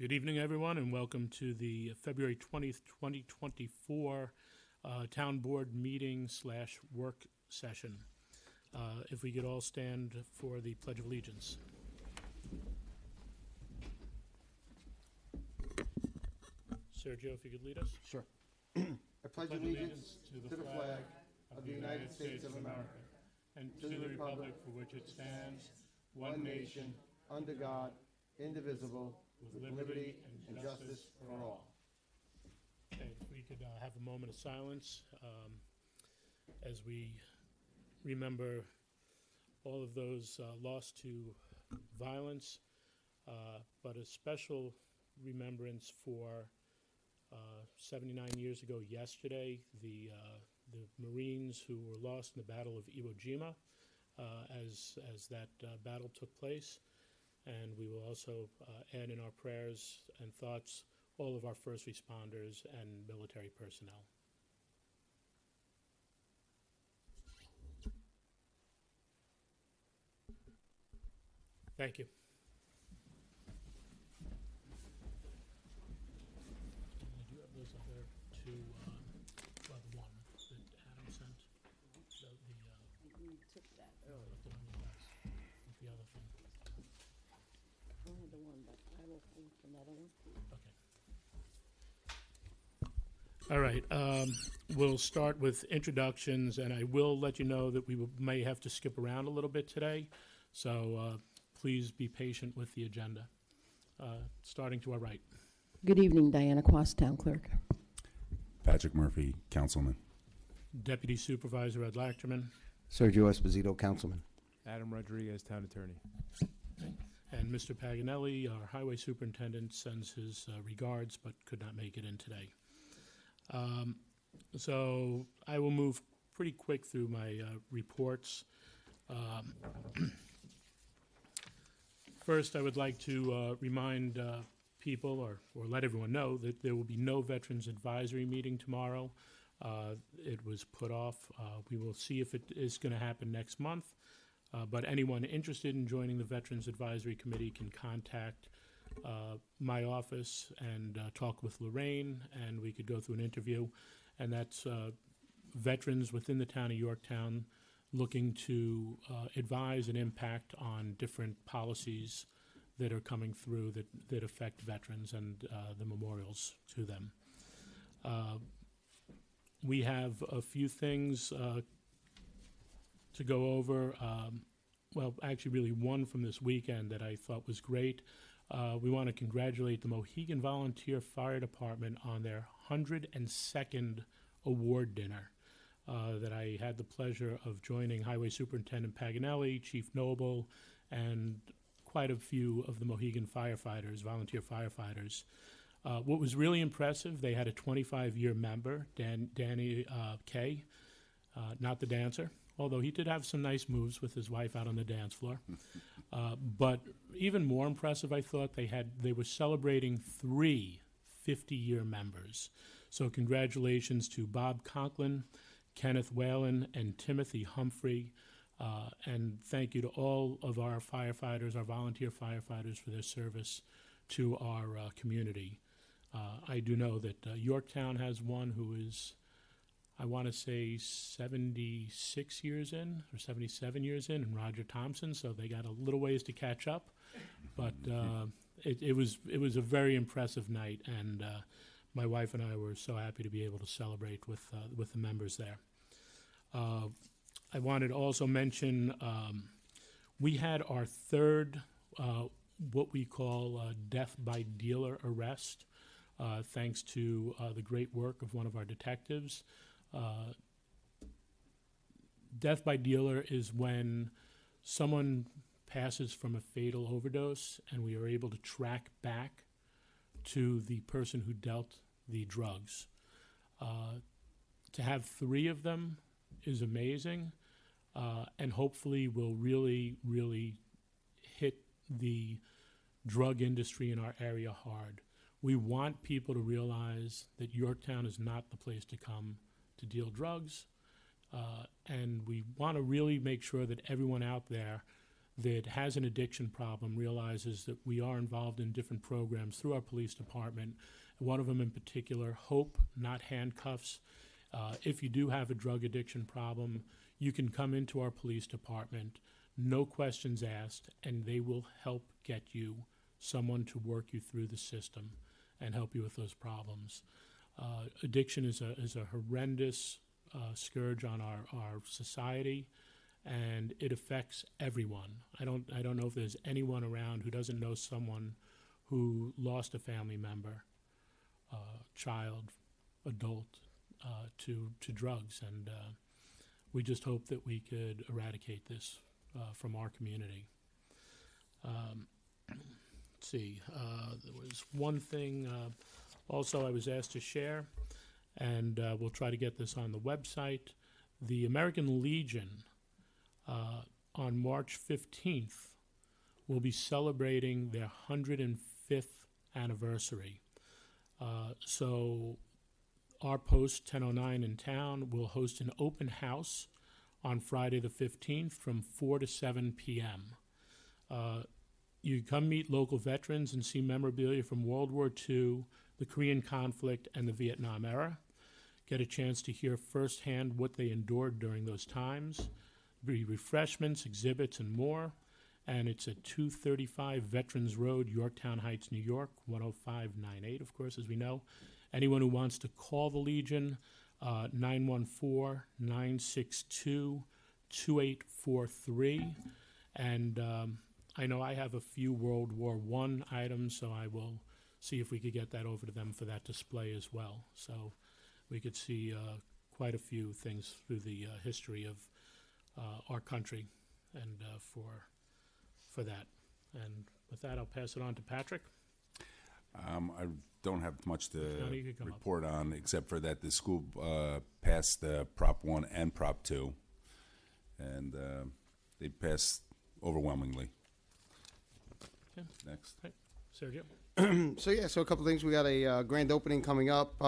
Good evening, everyone, and welcome to the February 20th, 2024 Town Board meeting / work session. If we could all stand for the Pledge of Allegiance. Sergio, if you could lead us. Sure. I pledge allegiance to the flag of the United States of America and to the republic for which it stands, one nation, under God, indivisible, with liberty and justice for all. Okay, if we could have a moment of silence as we remember all of those lost to violence, but a special remembrance for 79 years ago yesterday, the Marines who were lost in the Battle of Iwo Jima as that battle took place. And we will also add in our prayers and thoughts all of our first responders and military personnel. Thank you. Do you have those other two, well, the one that Adam sent? We took that earlier. Left it on your desk with the other thing. Only the one, but I will find another one. Okay. All right. We'll start with introductions, and I will let you know that we may have to skip around a little bit today. So please be patient with the agenda. Starting to our right. Good evening, Diana Quast, Town Clerk. Patrick Murphy, Councilman. Deputy Supervisor Ed Lachterman. Sergio Esposito, Councilman. Adam Rodriguez, Town Attorney. And Mr. Paganelli, our Highway Superintendent, sends his regards but could not make it in today. So I will move pretty quick through my reports. First, I would like to remind people or let everyone know that there will be no Veterans Advisory meeting tomorrow. It was put off. We will see if it is going to happen next month. But anyone interested in joining the Veterans Advisory Committee can contact my office and talk with Lorraine, and we could go through an interview. And that's veterans within the town of Yorktown looking to advise and impact on different policies that are coming through that affect veterans and the memorials to them. We have a few things to go over. Well, actually, really one from this weekend that I thought was great. We want to congratulate the Mohegan Volunteer Fire Department on their 102nd award dinner that I had the pleasure of joining Highway Superintendent Paganelli, Chief Noble, and quite a few of the Mohegan firefighters, volunteer firefighters. What was really impressive, they had a 25-year member, Danny Kay, not the dancer, although he did have some nice moves with his wife out on the dance floor. But even more impressive, I thought, they were celebrating 3 50-year members. So congratulations to Bob Conklin, Kenneth Whalen, and Timothy Humphrey. And thank you to all of our firefighters, our volunteer firefighters, for their service to our community. I do know that Yorktown has one who is, I want to say, 76 years in or 77 years in, and Roger Thompson, so they got a little ways to catch up. But it was a very impressive night, and my wife and I were so happy to be able to celebrate with the members there. I wanted to also mention we had our third what we call death by dealer arrest, thanks to the great work of one of our detectives. Death by dealer is when someone passes from a fatal overdose and we are able to track back to the person who dealt the drugs. To have 3 of them is amazing, and hopefully will really, really hit the drug industry in our area hard. We want people to realize that Yorktown is not the place to come to deal drugs, and we want to really make sure that everyone out there that has an addiction problem realizes that we are involved in different programs through our police department. One of them in particular, Hope, not handcuffs. If you do have a drug addiction problem, you can come into our police department, no questions asked, and they will help get you someone to work you through the system and help you with those problems. Addiction is a horrendous scourge on our society, and it affects everyone. I don't know if there's anyone around who doesn't know someone who lost a family member, child, adult, to drugs, and we just hope that we could eradicate this from our community. Let's see, there was one thing also I was asked to share, and we'll try to get this on the website. The American Legion on March 15th will be celebrating their 105th anniversary. So our post 1009 in town will host an open house on Friday the 15th from 4 to 7 p.m. You come meet local veterans and see memorabilia from World War II, the Korean conflict, and the Vietnam era. Get a chance to hear firsthand what they endured during those times. Be refreshments, exhibits, and more. And it's at 235 Veterans Road, Yorktown Heights, New York, 10598, of course, as we know. Anyone who wants to call the Legion, 914-962-2843. And I know I have a few World War I items, so I will see if we could get that over to them for that display as well. So we could see quite a few things through the history of our country and for that. And with that, I'll pass it on to Patrick. I don't have much to No, you can come up. report on, except for that the school passed Prop 1 and Prop 2, and they passed overwhelmingly. Okay. Next. Sergio? So a couple things. We got a grand opening coming up.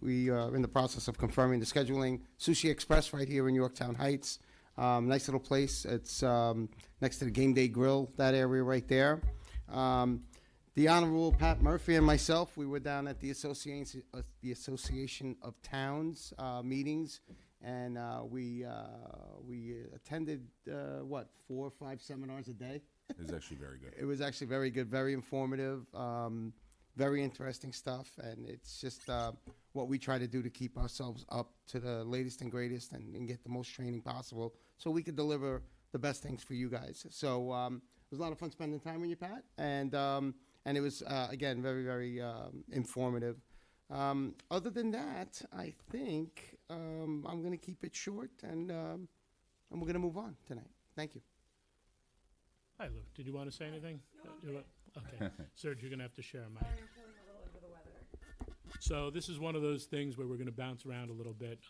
We are in the process of confirming the scheduling. Sushi Express right here in Yorktown Heights. Nice little place. It's next to the Game Day Grill, that area right there. The Honorable Pat Murphy and myself, we were down at the Association of Towns meetings, and we attended 4 or 5 seminars a day. It was actually very good. It was actually very good, very informative, very interesting stuff, and it's just what we try to do to keep ourselves up to the latest and greatest and get the most training possible so we could deliver the best things for you guys. So it was a lot of fun spending time with you, Pat, and it was, again, very, very informative. Other than that, I think I'm going to keep it short, and we're going to move on tonight. Thank you. Hi, Lou. Did you want to say anything? No, okay. Serge, you're going to have to share a mic. I'm feeling a little under the weather. So this is one of those things where we're going to bounce around a little bit.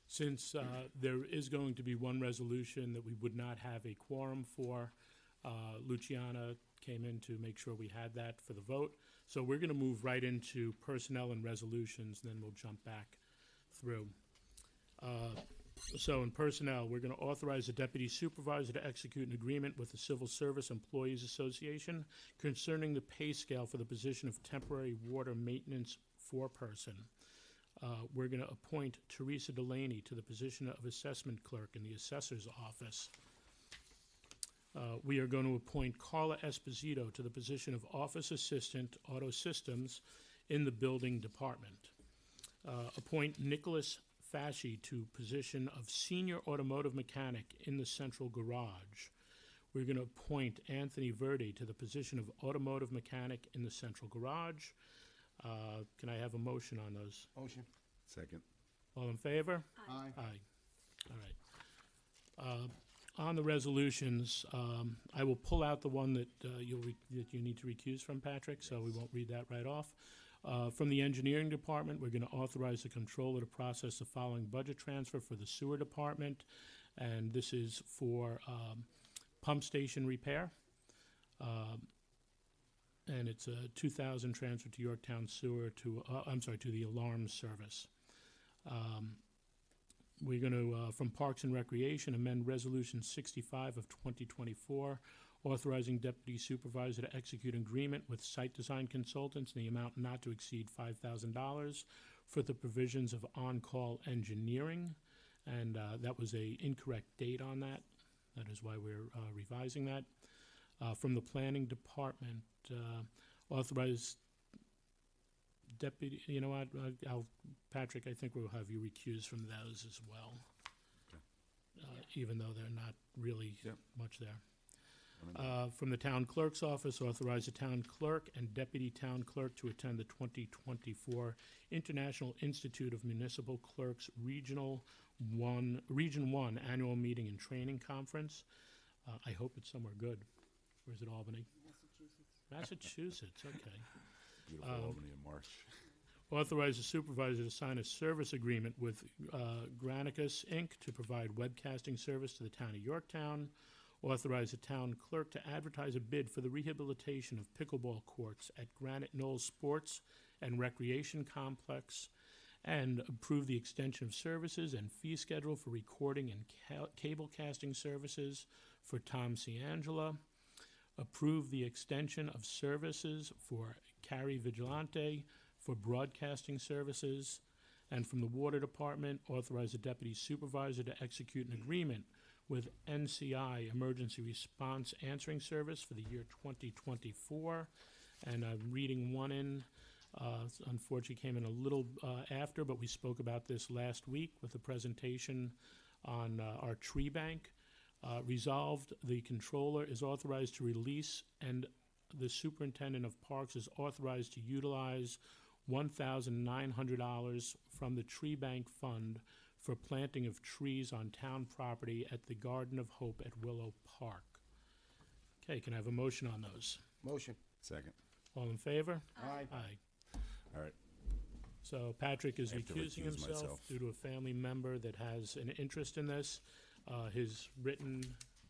Since there is going to be one resolution that we would not have a quorum for, Luciana came in to make sure we had that for the vote. So we're going to move right into personnel and resolutions, and then we'll jump back through. So in personnel, we're going to authorize the deputy supervisor to execute an agreement with the Civil Service Employees Association concerning the pay scale for the position of temporary water maintenance foreperson. We're going to appoint Teresa Delaney to the position of assessment clerk in the assessor's office. We are going to appoint Carla Esposito to the position of office assistant auto systems in the building department. Appoint Nicholas Fasci to position of senior automotive mechanic in the central garage. We're going to appoint Anthony Verdi to the position of automotive mechanic in the central garage. Can I have a motion on those? Motion. Second. All in favor? Aye. Aye. All right. On the resolutions, I will pull out the one that that you need to recuse from, Patrick, so we won't read that right off. From the engineering department, we're going to authorize the controller to process the following budget transfer for the sewer department, and this is for pump station repair. And it's a $2,000 transfer to Yorktown Sewer to the alarm service. We're going to, from Parks and Recreation, amend Resolution 65 of 2024, authorizing Deputy Supervisor to execute an agreement with Site Design Consultants in the amount not to exceed $5,000 for the provisions of on-call engineering. And that was a incorrect date on that. That is why we're revising that. From the Planning Department, authorize Deputy, you know what, Patrick, I think we'll have you recused from those as well. Even though they're not really Yep. much there. From the Town Clerk's Office, authorize the Town Clerk and Deputy Town Clerk to attend the 2024 International Institute of Municipal Clerks Region 1 Annual Meeting and Training Conference. I hope it's somewhere good. Or is it Albany? Massachusetts, okay. Beautiful Albany in March. Authorize the supervisor to sign a service agreement with Granicus, Inc. to provide webcasting service to the town of Yorktown. Authorize the town clerk to advertise a bid for the rehabilitation of pickleball courts at Granite Knolls Sports and Recreation Complex. And approve the extension of services and fee schedule for recording and cable casting services for Tom Ciangela. Approve the extension of services for Carrie Vigilante for broadcasting services. And from the Water Department, authorize the Deputy Supervisor to execute an agreement with NCI Emergency Response Answering Service for the year 2024. And I'm reading one in. Unfortunately came in a little after, but we spoke about this last week with a presentation on our tree bank. Resolved, the controller is authorized to release and the superintendent of parks is authorized to utilize $1,900 from the tree bank fund for planting of trees on town property at the Garden of Hope at Willow Park. Okay, can I have a motion on those? Motion. Second. All in favor? Aye. Aye. All right. So Patrick is I have to recusing recuse himself myself. due to a family member that has an interest in this. His written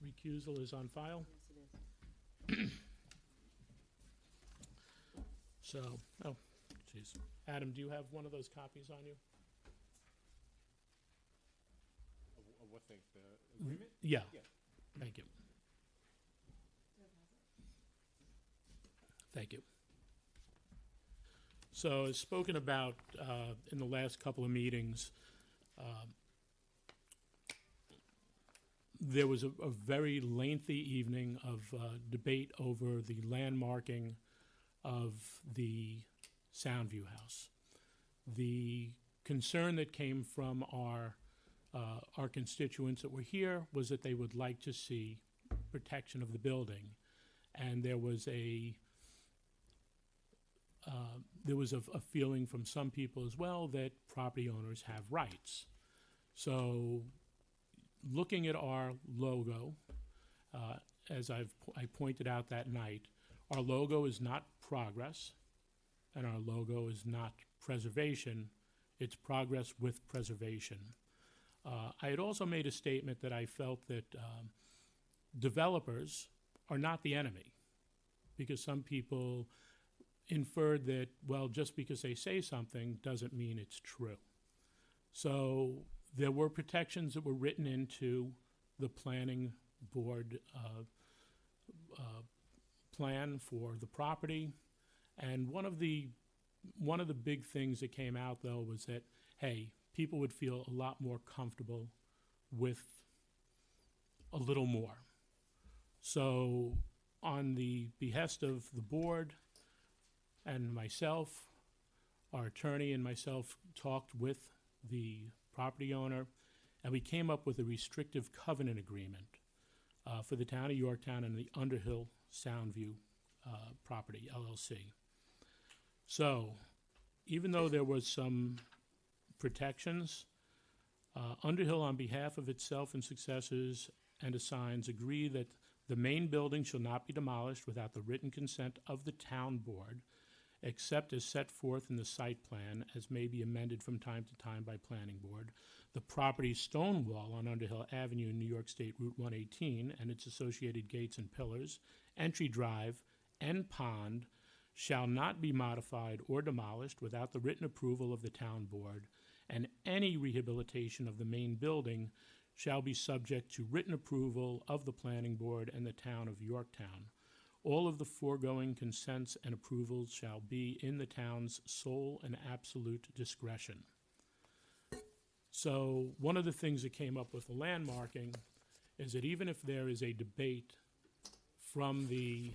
recusal is on file. Yes, it is. So, oh, jeez. Adam, do you have one of those copies on you? What thing, the agreement? Yeah. Yeah. Thank you. Thank you. So, as spoken about in the last couple of meetings, there was a very lengthy evening of debate over the landmarking of the Soundview House. The concern that came from our constituents that were here was that they would like to see protection of the building, and there was a feeling from some people as well that property owners have rights. So, looking at our logo, as I pointed out that night, our logo is not progress, and our logo is not preservation. It's progress with preservation. I had also made a statement that I felt that developers are not the enemy, because some people inferred that, well, just because they say something doesn't mean it's true. So there were protections that were written into the planning board plan for the property, and one of the big things that came out though was that, hey, people would feel a lot more comfortable with a little more. So on the behest of the board and myself, our attorney and myself talked with the property owner, and we came up with a restrictive covenant agreement for the town of Yorktown and the Underhill Soundview property, LLC. So, even though there was some protections, Underhill, on behalf of itself and successors and assigns, agree that the main building shall not be demolished without the written consent of the town board, except as set forth in the site plan, as may be amended from time to time by planning board. The property's stone wall on Underhill Avenue, New York State Route 118, and its associated gates and pillars, entry drive, and pond shall not be modified or demolished without the written approval of the town board, and any rehabilitation of the main building shall be subject to written approval of the planning board and the town of Yorktown. All of the foregoing consents and approvals shall be in the town's sole and absolute discretion. So one of the things that came up with the landmarking is that even if there is a debate from the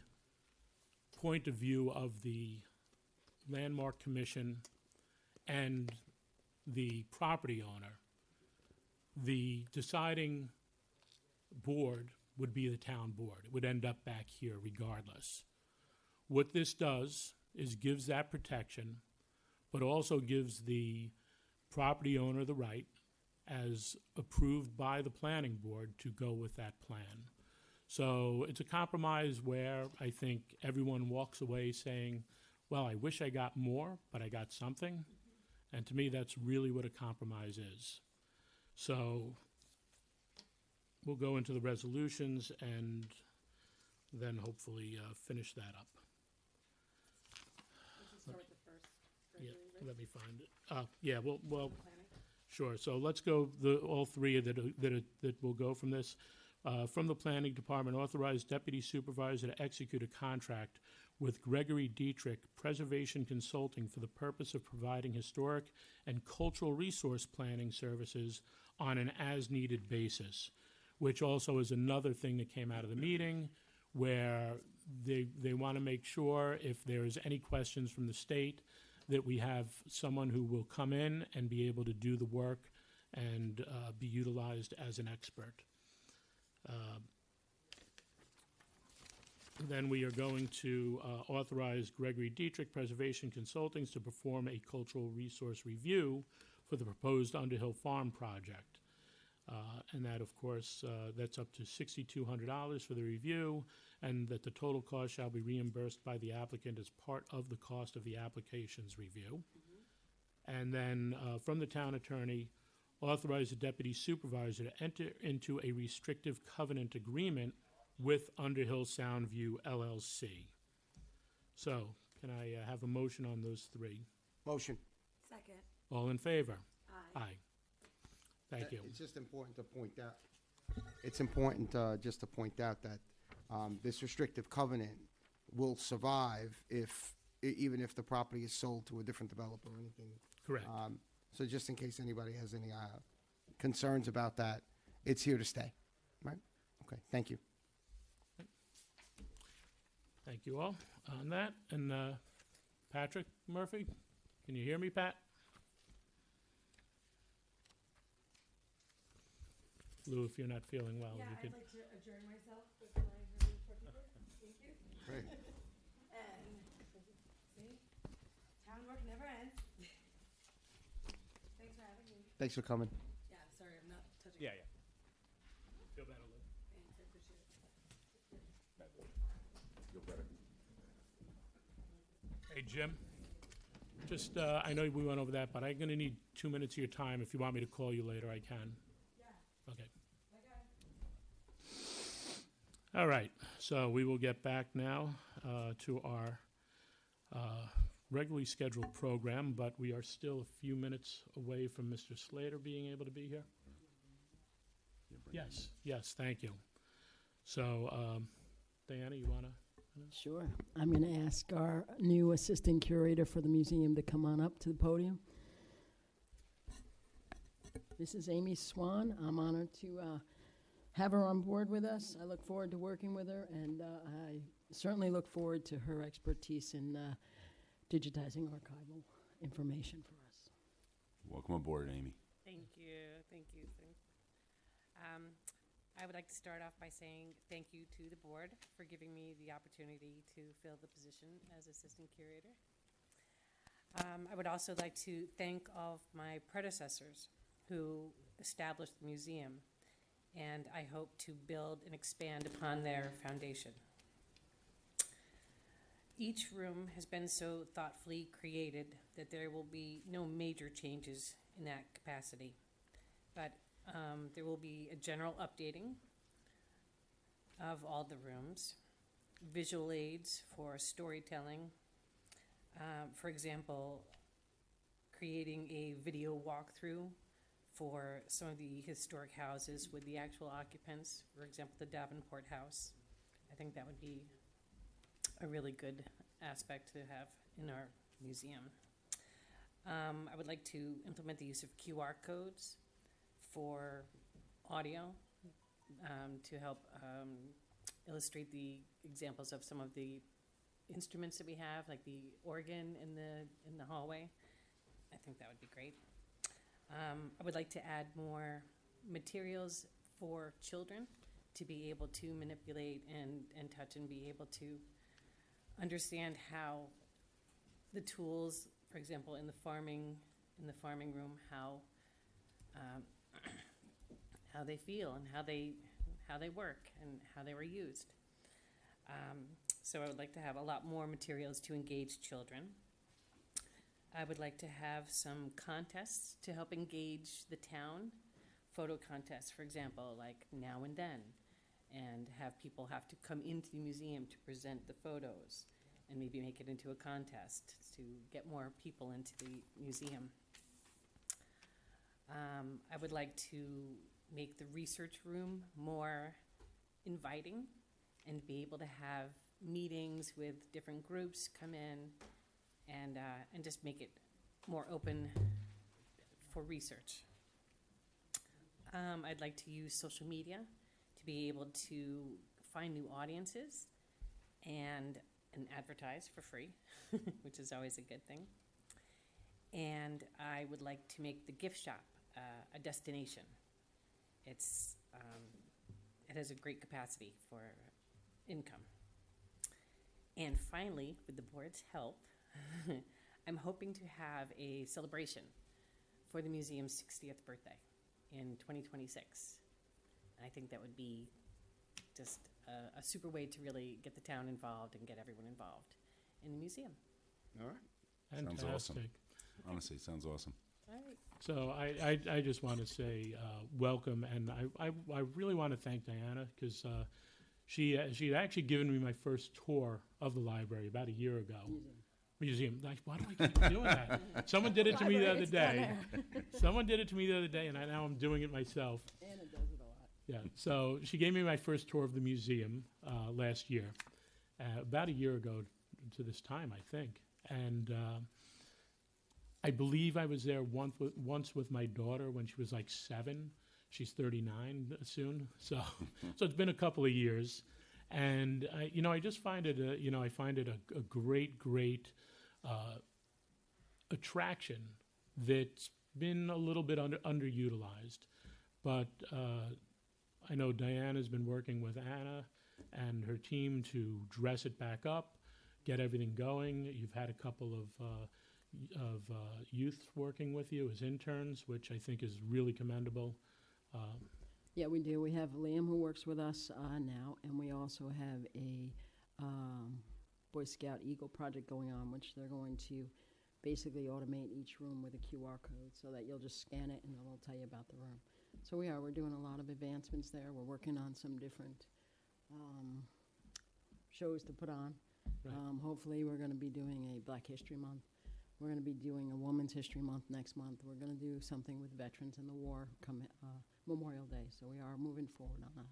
point of view of the Landmark Commission and the property owner, the deciding board would be the town board. It would end up back here regardless. What this does is gives that protection, but also gives the property owner the right, as approved by the planning board, to go with that plan. So it's a compromise where I think everyone walks away saying, well, I wish I got more, but I got something. And to me, that's really what a compromise is. So we'll go into the resolutions and then hopefully finish that up. Start with the first Yeah, resolution. let me find it. Yeah, well, Planning. sure. So let's go, all three that will go from this. From the Planning Department, authorize Deputy Supervisor to execute a contract with Gregory Dietrich Preservation Consulting for the purpose of providing historic and cultural resource planning services on an as-needed basis, which also is another thing that came out of the meeting, where they want to make sure if there is any questions from the state, that we have someone who will come in and be able to do the work and be utilized as an expert. Then we are going to authorize Gregory Dietrich Preservation Consulting to perform a cultural resource review for the proposed Underhill Farm project. And that, of course, that's up to $6,200 for the review, and that the total cost shall be reimbursed by the applicant as part of the cost of the application's review. And then from the town attorney, authorize the deputy supervisor to enter into a restrictive covenant agreement with Underhill Soundview LLC. So, can I have a motion on those three? Motion. Second. All in favor? Aye. Aye. Thank you. It's just important to point out, it's important just to point out that this restrictive covenant will survive if, even if the property is sold to a different developer or anything. Correct. So just in case anybody has any concerns about that, it's here to stay, right? Okay, thank you. Thank you all on that. And Patrick Murphy, can you hear me, Pat? Lou, if you're not feeling well, Yeah, you I'd could. like to adjourn myself with my review for people. Thank you. Great. And, see, town work never ends. Thanks for having me. Thanks for coming. Yeah, sorry, I'm not touching. Yeah, yeah. Feel better, Lou? Thanks, I appreciate it. Feel better. Hey, Jim, just, I know we went over that, but I'm gonna need 2 minutes of your time. If you want me to call you later, I can. Yeah, Okay. okay. All right, so we will get back now to our regularly scheduled program, but we are still a few minutes away from Mr. Slater being able to be here. Yes, yes, thank you. So, Diana, you wanna? Sure. I'm going to ask our new assistant curator for the museum to come on up to the podium. This is Amy Swan. I'm honored to have her on board with us. I look forward to working with her, and I certainly look forward to her expertise in digitizing archival information for us. Welcome aboard, Amy. Thank you, thank you. I would like to start off by saying thank you to the board for giving me the opportunity to fill the position as assistant curator. I would also like to thank all of my predecessors who established the museum, and I hope to build and expand upon their foundation. Each room has been so thoughtfully created that there will be no major changes in that capacity, but there will be a general updating of all the rooms, visual aids for storytelling, For example, creating a video walkthrough for some of the historic houses with the actual occupants, for example, the Davenport House. I think that would be a really good aspect to have in our museum. I would like to implement the use of QR codes for audio to help illustrate the examples of some of the instruments that we have, like the organ in the hallway. I think that would be great. I would like to add more materials for children to be able to manipulate and touch and be able to understand how the tools, for example, in the farming room, how they feel and how they work and how they were used. So I would like to have a lot more materials to engage children. I would like to have some contests to help engage the town. Photo contests, for example, like Now and Then, and have people have to come into the museum to present the photos and maybe make it into a contest to get more people into the museum. I would like to make the research room more inviting and be able to have meetings with different groups come in and just make it more open for research. I'd like to use social media to be able to find new audiences and advertise for free, which is always a good thing. And I would like to make the gift shop a destination. It has a great capacity for income. And finally, with the board's help, I'm hoping to have a celebration for the museum's 60th birthday in 2026. And I think that would be just a super way to really get the town involved and get everyone involved in the museum. All right. Sounds Fantastic. awesome. Honestly, it sounds awesome. All right. So I just want to say welcome, and I really want to thank Diana, because she had actually given me my first tour of the library about a year ago. Museum. Like, why do I keep doing that? Someone did it to me the other day. Someone did it to me the other day, and now I'm doing it myself. Anna does it a lot. Yeah. So she gave me my first tour of the museum last year, about a year ago to this time, I think. And I believe I was there once with my daughter when she was like 7. She's 39 soon. So it's been a couple of years. And I just find it a great attraction that's been a little bit underutilized. But I know Diana's been working with Anna and her team to dress it back up, get everything going. You've had a couple of youth working with you as interns, which I think is really commendable. Yeah, we do. We have Liam who works with us now, and we also have a Boy Scout Eagle project going on, which they're going to basically automate each room with a QR code so that you'll just scan it and it'll tell you about the room. So we're doing a lot of advancements there. We're working on some different shows to put on. Right. Hopefully, we're going to be doing a Black History Month. We're going to be doing a Women's History Month next month. We're going to do something with veterans in the war come Memorial Day. So we are moving forward on that.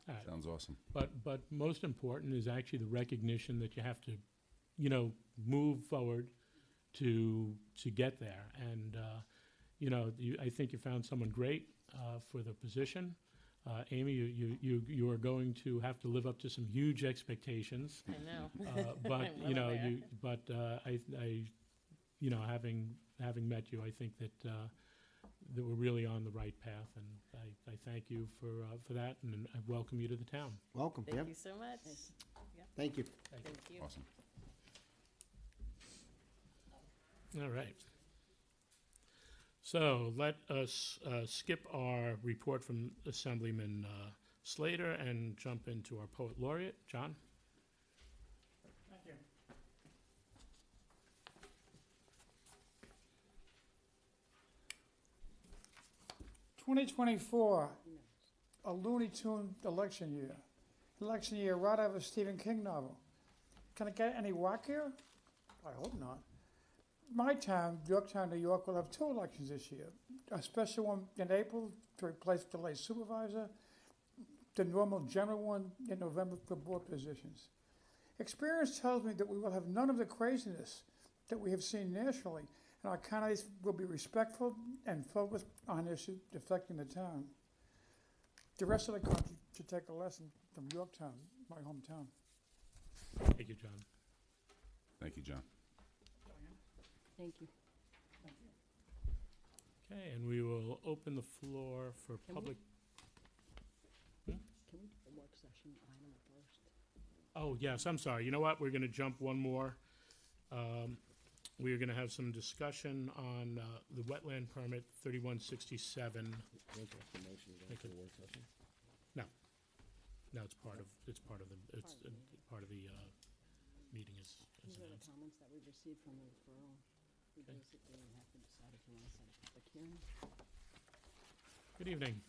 All right. Sounds awesome. But most important is actually the recognition that you have to, move forward to get there. And I think you found someone great for the position. Amy, you are going to have to live up to some huge expectations. I know. But I'm well aware. having met you, I think that we're really on the right path, and I thank you for that, and I welcome you to the town. Welcome. Thank Yep. you so much. Thank you. Thank you. Awesome. All right. So let us skip our report from Assemblyman Slater and jump into our Poet Laureate, John. Thank you. "2024, a Looney Tune election year. Election year right out of a Stephen King novel. Can it get any wackier? I hope not. My town, Yorktown, New York, will have 2 elections this year. A special one in April to replace the lay supervisor, the normal general one in November for board positions. Experience tells me that we will have none of the craziness that we have seen nationally, and our candidates will be respectful and focused on issues affecting the town. The rest of the country should take a lesson from Yorktown, my hometown. Thank you, John. Thank you, John. Thank you. Okay, and we will open the floor for Can we- public. Can we do the work session item first? Oh, yes, I'm sorry. You know what? We're going to jump one more. We're going to have some discussion on the wetland permit 3167. No. No, it's part of the meeting is These are the announced. comments that we've received from the referral. We Okay. basically have to decide if we want to set a public hearing. Good evening.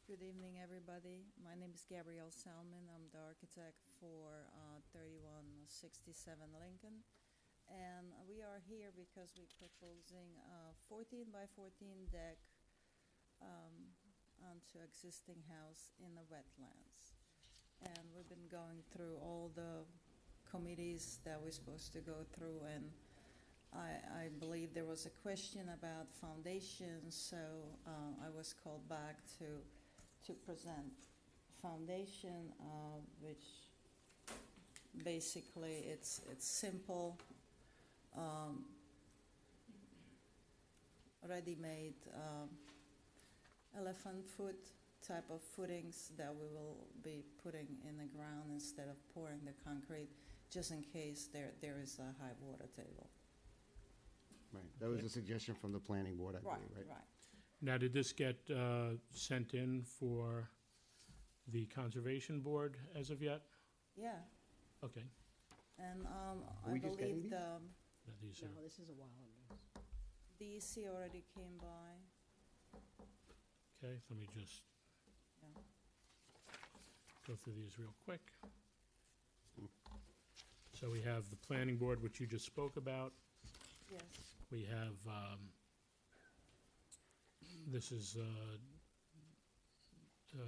Good evening, everybody. My name is Gabrielle Salmon. I'm the architect for 3167 Lincoln. And we are here because we're proposing a 14 by 14 deck onto existing house in the wetlands. And we've been going through all the committees that we're supposed to go through, and I believe there was a question about foundations, so I was called back to present foundation, which basically it's simple, ready-made elephant foot type of footings that we will be putting in the ground instead of pouring the concrete, just in case there is a high water table. Right, that was a suggestion from the planning board, I Right, believe, right? right. Now, did this get sent in for the Conservation Board as of yet? Yeah, Okay. and Are I we just getting believe these? Now, these are, No, this is a while ago. the EC already came by. okay, let me just Yeah. go through these real quick. So we have the Planning Board, which you just spoke about. Yes. We have, this is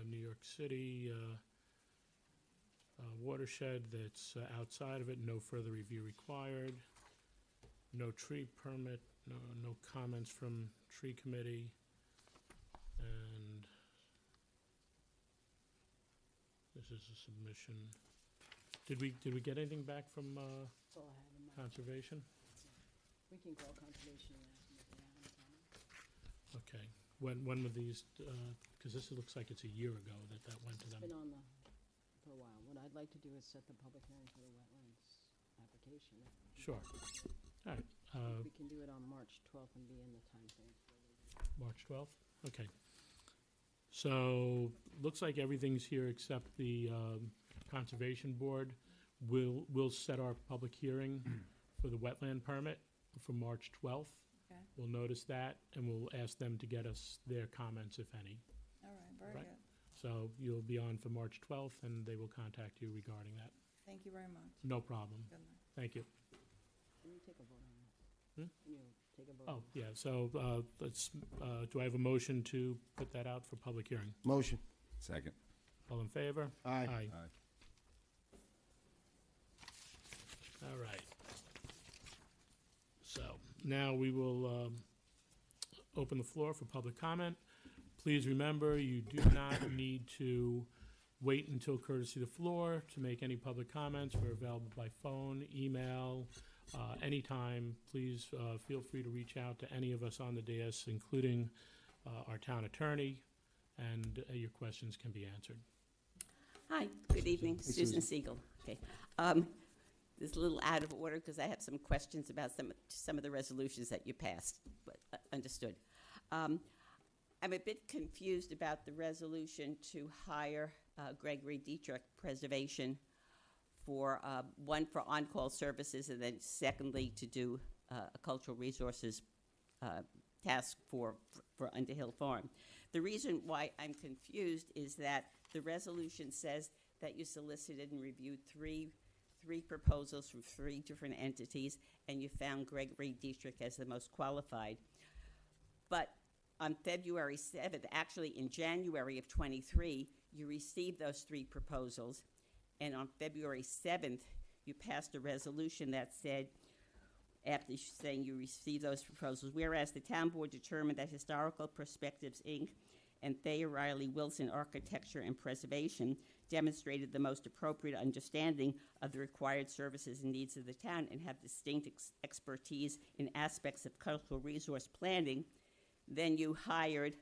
New York City watershed that's outside of it, no further review required. No tree permit, no comments from tree committee. And this is a submission. Did we get anything back from That's all I have in mind. Conservation? We can call conservation and ask them if they have any comments. Okay. When were these, because this looks like it's a year ago that went to It's them. been on for a while. What I'd like to do is set the public hearing for the wetlands application. Sure. All right. We can do it on March 12th and be in the timeframe. March 12th? Okay. So, looks like everything's here except the Conservation Board. We'll set our public hearing for the wetland permit for March 12th. Okay. We'll notice that, and we'll ask them to get us their comments, if any. All right, very Right. good. So, you'll be on for March 12th, and they will contact you regarding that. Thank you very much. No problem. Good night. Thank you. Can you take a vote on this? Hmm? Can you take a vote? Oh, on yeah, so let's, do I have a motion to put that out for public hearing? Motion. Second. All in favor? Aye. Aye. Aye. All right. So now we will open the floor for public comment. Please remember, you do not need to wait until courtesy of the floor to make any public comments. We're available by phone, email, anytime. Please feel free to reach out to any of us on the dais, including our town attorney, and your questions can be answered. Hi, good evening, Hey, Susan Susan. Siegel. Okay. This is a little out of order because I have some questions about some of the resolutions that you passed, but understood. I'm a bit confused about the resolution to hire Gregory Dietrich Preservation for, one, for on-call services, and then secondly, to do a cultural resources task for Underhill Farm. The reason why I'm confused is that the resolution says that you solicited and reviewed three 3 proposals from 3 different entities, and you found Gregory Dietrich as the most qualified. But on February 7th, actually in January of '23, you received those 3 proposals, and on February 7th, you passed a resolution that said, after saying you received those proposals, whereas the town board determined that Historical Perspectives, Inc. and Thayer Riley Wilson Architecture and Preservation demonstrated the most appropriate understanding of the required services and needs of the town and have distinct expertise in aspects of cultural resource planning, then you hired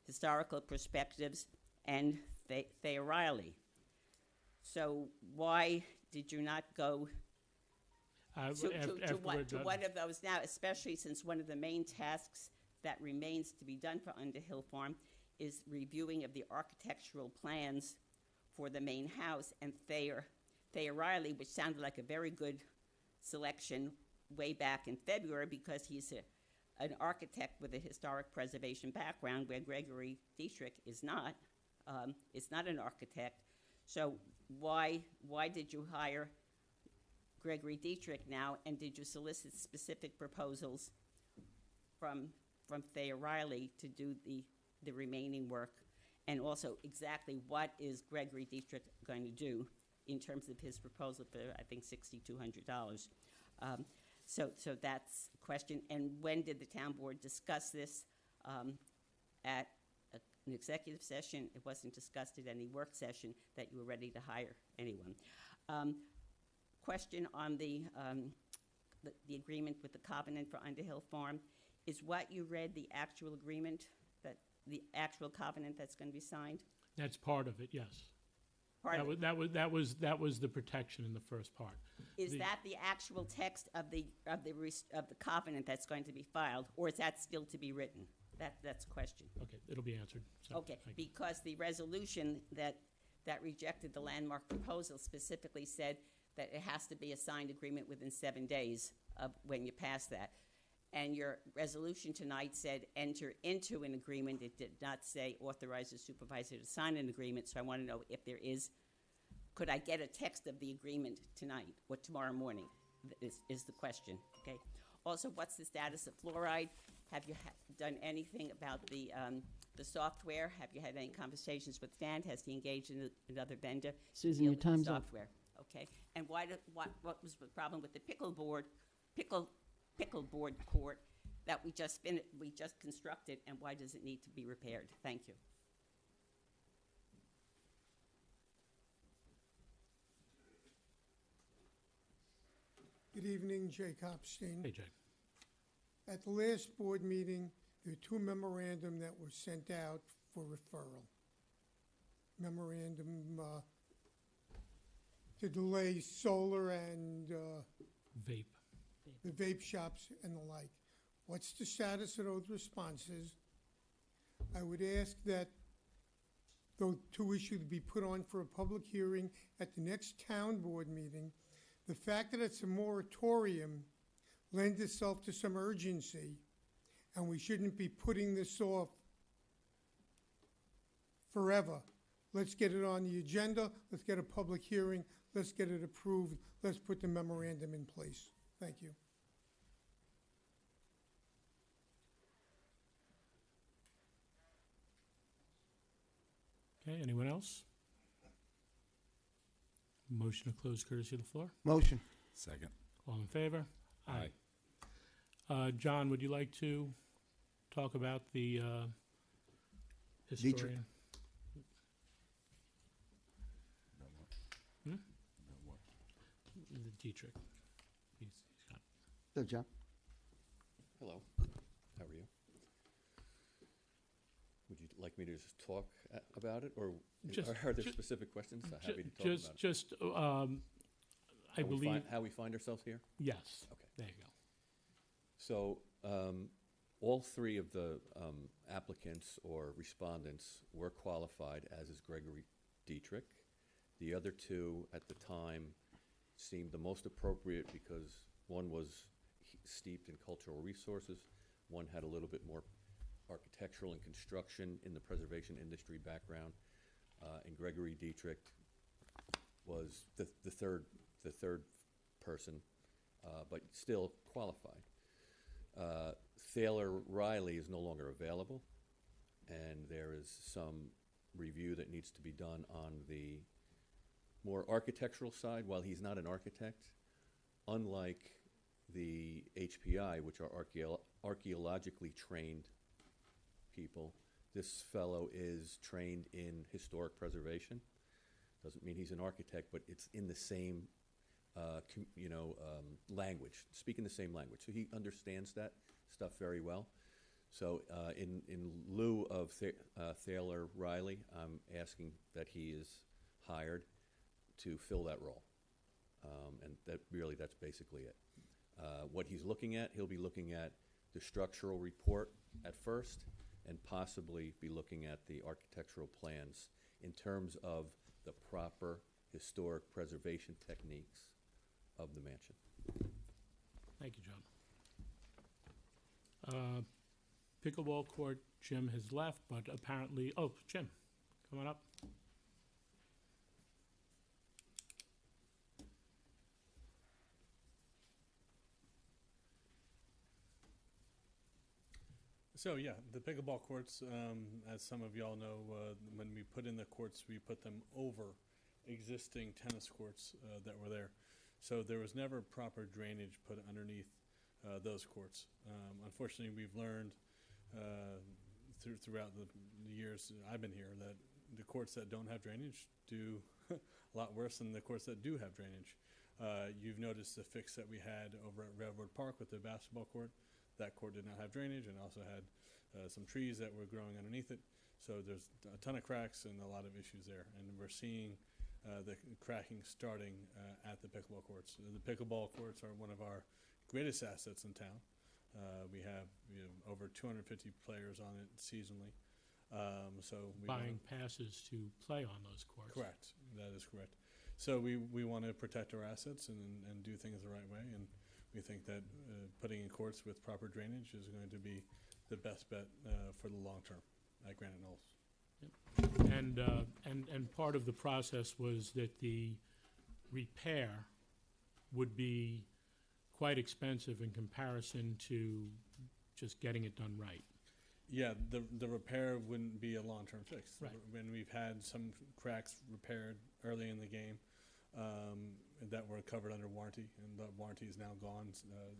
Historical Perspectives and Thayer Riley. So why did you not go to one of those now, especially since one of the main tasks that remains to be done for Underhill Farm is reviewing of the architectural plans for the main house, and Thayer Riley, which sounded like a very good selection way back in February because he's an architect with a historic preservation background, where Gregory Dietrich is not an architect. So why did you hire Gregory Dietrich now, and did you solicit specific proposals from Thayer Riley to do the remaining work? And also, exactly what is Gregory Dietrich going to do in terms of his proposal for, I think, $6,200? So that's a question. And when did the town board discuss this? At an executive session? It wasn't discussed at any work session that you were ready to hire anyone. Question on the agreement with the covenant for Underhill Farm. Is what you read the actual agreement, the actual covenant that's going to be signed? That's part of it, yes. Part of it. That was the protection in the first part. Is that the actual text of the covenant that's going to be filed, or is that still to be written? That's a question. Okay, it'll be answered. So, Okay, thank you. because the resolution that rejected the landmark proposal specifically said that it has to be a signed agreement within 7 days of when you pass that. And your resolution tonight said enter into an agreement. It did not say authorize the supervisor to sign an agreement. So I want to know if there is, could I get a text of the agreement tonight or tomorrow morning is the question, okay? Also, what's the status of fluoride? Have you done anything about the software? Have you had any conversations with FAND? Has he engaged in another vendor? to Susan, deal your with the time's up. software? Okay, and what was the problem with the pickleboard court that we just constructed, and why does it need to be repaired? Thank you. Good evening, Jay Copstein. Hey, Jay. At the last board meeting, there were 2 memorandum that were sent out for referral. Memorandum to delay solar and Vape. the vape shops and the like. What's the status of those responses? I would ask that those 2 issues be put on for a public hearing at the next town board meeting. The fact that it's a moratorium lends itself to some urgency, and we shouldn't be putting this off forever. Let's get it on the agenda. Let's get a public hearing. Let's get it approved. Let's put the memorandum in place. Thank you. Okay, anyone else? Motion to close courtesy of the floor. Motion. Second. All in favor? Aye. John, would you like to talk about the historian? Hmm? The Dietrich. He's got Good job. Hello, how are you? Would you like me to just talk about it, or Just- are there ju- specific questions? I'm happy to talk Just, about it. just, I believe, How we find ourselves here? yes. Okay. There you go. So, all 3 of the applicants or respondents were qualified, as is Gregory Dietrich. The other 2 at the time seemed the most appropriate because one was steeped in cultural resources, one had a little bit more architectural and construction in the preservation industry background, and Gregory Dietrich was the third person, but still qualified. Thaler Riley is no longer available, and there is some review that needs to be done on the more architectural side. While he's not an architect, unlike the HPI, which are archaeologically trained people, this fellow is trained in historic preservation. Doesn't mean he's an architect, but it's in the same, language, speaking the same language. So he understands that stuff very well. So in lieu of Thaler Riley, I'm asking that he is hired to fill that role. And that's basically it. What he's looking at, he'll be looking at the structural report at first, and possibly be looking at the architectural plans in terms of the proper historic preservation techniques of the mansion. Thank you, John. Pickleball court, Jim has left, but apparently, Jim, come on up. So yeah, the pickleball courts, as some of y'all know, when we put in the courts, we put them over existing tennis courts that were there. So there was never proper drainage put underneath those courts. Unfortunately, we've learned throughout the years I've been here that the courts that don't have drainage do a lot worse than the courts that do have drainage. You've noticed the fix that we had over at Railroad Park with the basketball court. That court did not have drainage and also had some trees that were growing underneath it. So there's a ton of cracks and a lot of issues there. And we're seeing the cracking starting at the pickleball courts. The pickleball courts are one of our greatest assets in town. We have over 250 players on it seasonally. So we Buying passes to play on those courts. Correct. That is correct. So we want to protect our assets and do things the right way. And we think that putting in courts with proper drainage is going to be the best bet for the long term at Granite Knolls. And part of the process was that the repair would be quite expensive in comparison to just getting it done right. Yeah, the repair wouldn't be a long-term fix. Right. When we've had some cracks repaired early in the game that were covered under warranty, and the warranty is now gone.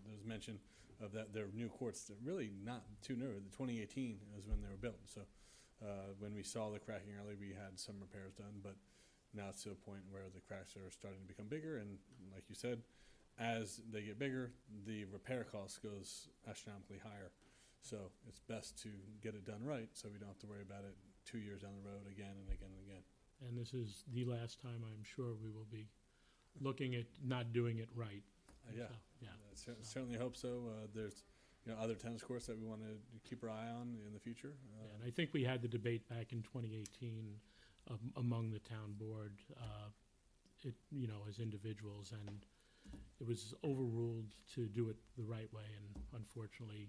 There's mention of that their new courts, they're really not too new. The 2018 is when they were built. So when we saw the cracking early, we had some repairs done, but now it's to a point where the cracks are starting to become bigger, and like you said, as they get bigger, the repair cost goes astronomically higher. So it's best to get it done right so we don't have to worry about it 2 years down the road again and again and again. And this is the last time I'm sure we will be looking at not doing it right. Yeah, So, certainly hope so. There's other tennis courts that we want to keep our eye on in the future. And I think we had the debate back in 2018 among the town board, as individuals, and it was overruled to do it the right way, and unfortunately,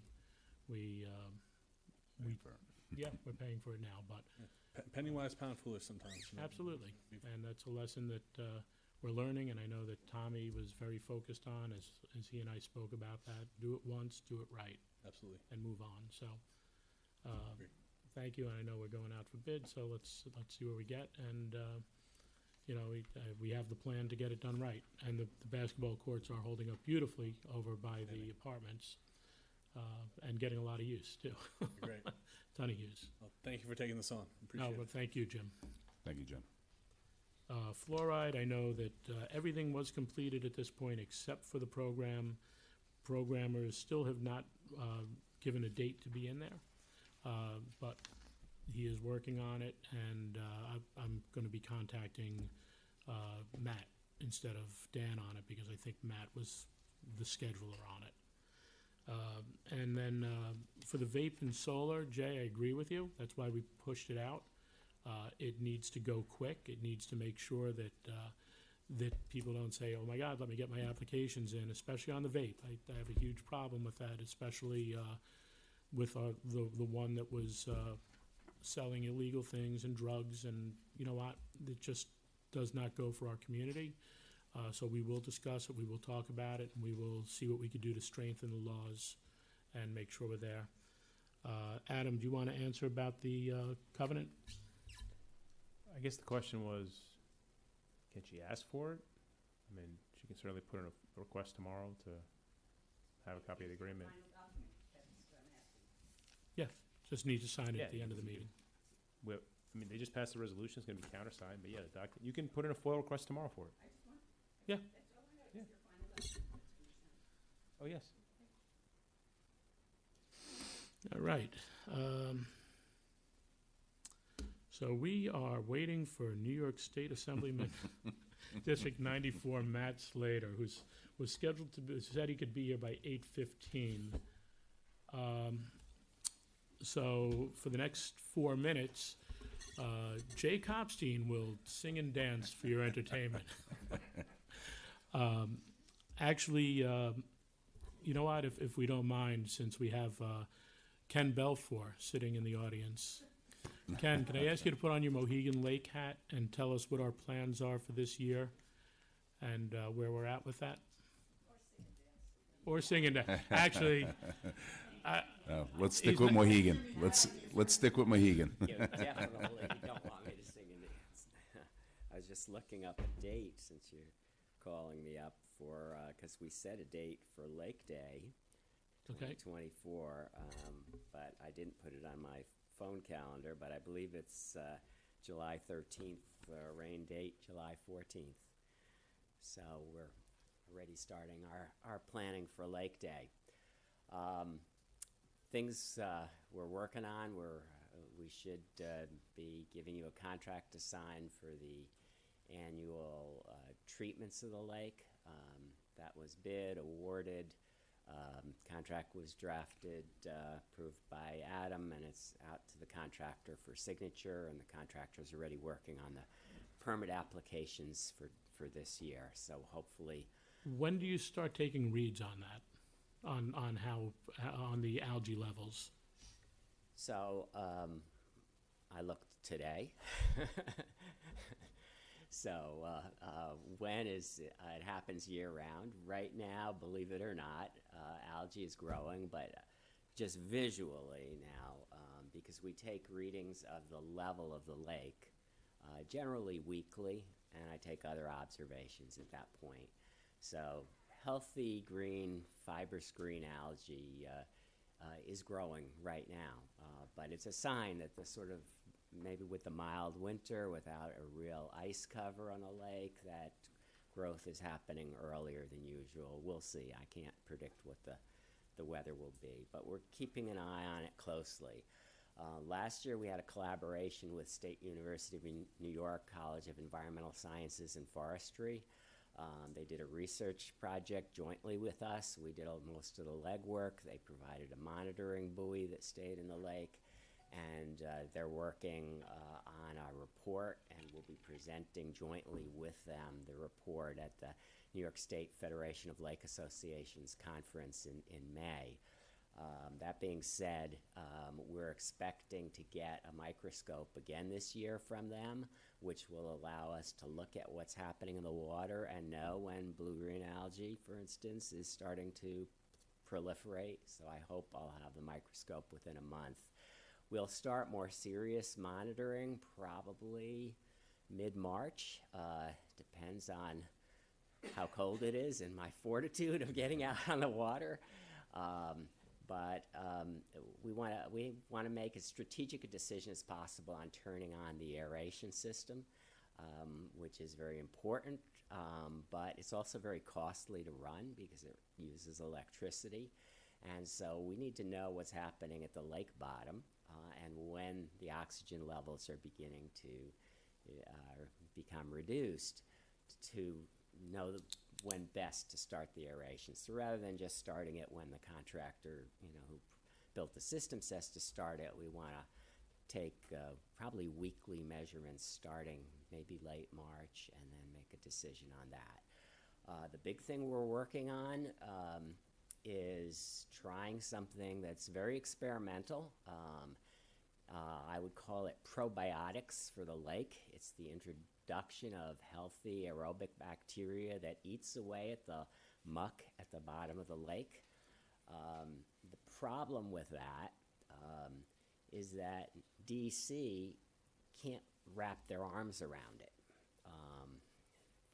we're paying for it now, but Penny wise, pound foolish sometimes. absolutely. And that's a lesson that we're learning, and I know that Tommy was very focused on as he and I spoke about that. Do it once, do it right, Absolutely. and move on. So, Agree. thank you, and I know we're going out for bid, so let's see where we get, and we have the plan to get it done right, and the basketball courts are holding up beautifully over by the apartments, and getting a lot of use too. Great. Ton of use. Well, thank you for taking this on. Appreciate No, but it. thank you, Jim. Thank you, Jim. Fluoride, I know that everything was completed at this point except for the program. Programmers still have not given a date to be in there, but he is working on it, and I'm going to be contacting Matt instead of Dan on it, because I think Matt was the scheduler on it. And then for the vape and solar, Jay, I agree with you. That's why we pushed it out. It needs to go quick. It needs to make sure that that people don't say, "Oh my God, let me get my applications in," especially on the vape. I have a huge problem with that, especially with the one that was selling illegal things and drugs, and you know what? It just does not go for our community. So we will discuss it, we will talk about it, and we will see what we could do to strengthen the laws and make sure we're there. Adam, do you want to answer about the covenant? I guess the question was, can she ask for it? I mean, she can certainly put in a request tomorrow to have a copy of the agreement. Yeah, just need to sign it Yeah, at the end of the meeting. I mean, they just passed the resolution, it's gonna be countersigned, but yeah, the you can put in a FOIL request tomorrow for it. Yeah. Yeah. Oh, yes. All right. So we are waiting for New York State Assemblyman District 94, Matt Slater, was scheduled to be, said he could be here by 8:15. So for the next 4 minutes, Jay Kopstein will sing and dance for your entertainment. Actually, you know what, if we don't mind, since we have Ken Belfour sitting in the audience. Ken, can I ask you to put on your Mohegan Lake hat and tell us what our plans are for this year and where we're at with that? Or sing and dance. Actually, No, let's stick with Mohegan. Let's stick with Mohegan. You definitely don't want me to sing and dance. I was just looking up a date since you're calling me up for, because we set a date for Lake Day, Okay. 2024, but I didn't put it on my phone calendar, but I believe it's July 13th, rain date, July 14th. So we're already starting our planning for Lake Day. Things we're working on, we should be giving you a contract to sign for the annual treatments of the lake. That was bid, awarded. Contract was drafted, approved by Adam, and it's out to the contractor for signature, and the contractor's already working on the permit applications for this year. So hopefully, when do you start taking reads on that? On how on the algae levels? so I looked today. So when is it happens year round. Right now, believe it or not, algae is growing, but just visually now, because we take readings of the level of the lake, generally weekly, and I take other observations at that point. So healthy green, fibrous green algae is growing right now, but it's a sign that the sort of maybe with the mild winter, without a real ice cover on the lake, that growth is happening earlier than usual. We'll see. I can't predict what the weather will be, but we're keeping an eye on it closely. Last year we had a collaboration with State University of New York College of Environmental Sciences and Forestry. They did a research project jointly with us. We did most of the legwork. They provided a monitoring buoy that stayed in the lake. And they're working on a report, and we'll be presenting jointly with them the report at the New York State Federation of Lake Associations conference in May. That being said, we're expecting to get a microscope again this year from them, which will allow us to look at what's happening in the water and know when blue-green algae, for instance, is starting to proliferate. So I hope I'll have the microscope within a month. We'll start more serious monitoring probably mid-March. Depends on how cold it is and my fortitude of getting out on the water. But we want to make as strategic a decision as possible on turning on the aeration system, which is very important, but it's also very costly to run because it uses electricity. And so we need to know what's happening at the lake bottom and when the oxygen levels are beginning to become reduced to know when best to start the aeration. So rather than just starting it when the contractor, who built the system says to start it, we want to take probably weekly measurements starting maybe late March and then make a decision on that. The big thing we're working on is trying something that's very experimental. I would call it probiotics for the lake. It's the production of healthy aerobic bacteria that eats away at the muck at the bottom of the lake. The problem with that is that DC can't wrap their arms around it.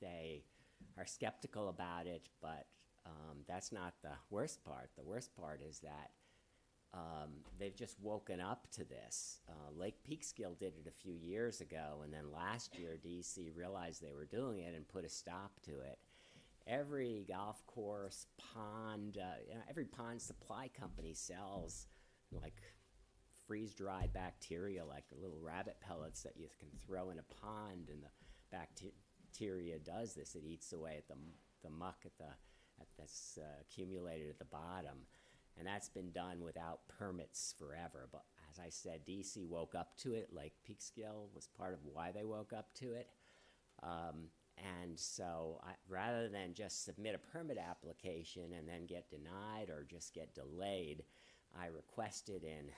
They are skeptical about it, but that's not the worst part. The worst part is that they've just woken up to this. Lake Peekskill did it a few years ago, and then last year DC realized they were doing it and put a stop to it. Every golf course, pond, every pond supply company sells like freeze-dried bacteria, like little rabbit pellets that you can throw in a pond, and the bacteria does this. It eats away at the muck that's accumulated at the bottom. And that's been done without permits forever. But as I said, DC woke up to it. Lake Peekskill was part of why they woke up to it. And so rather than just submit a permit application and then get denied or just get delayed, I requested in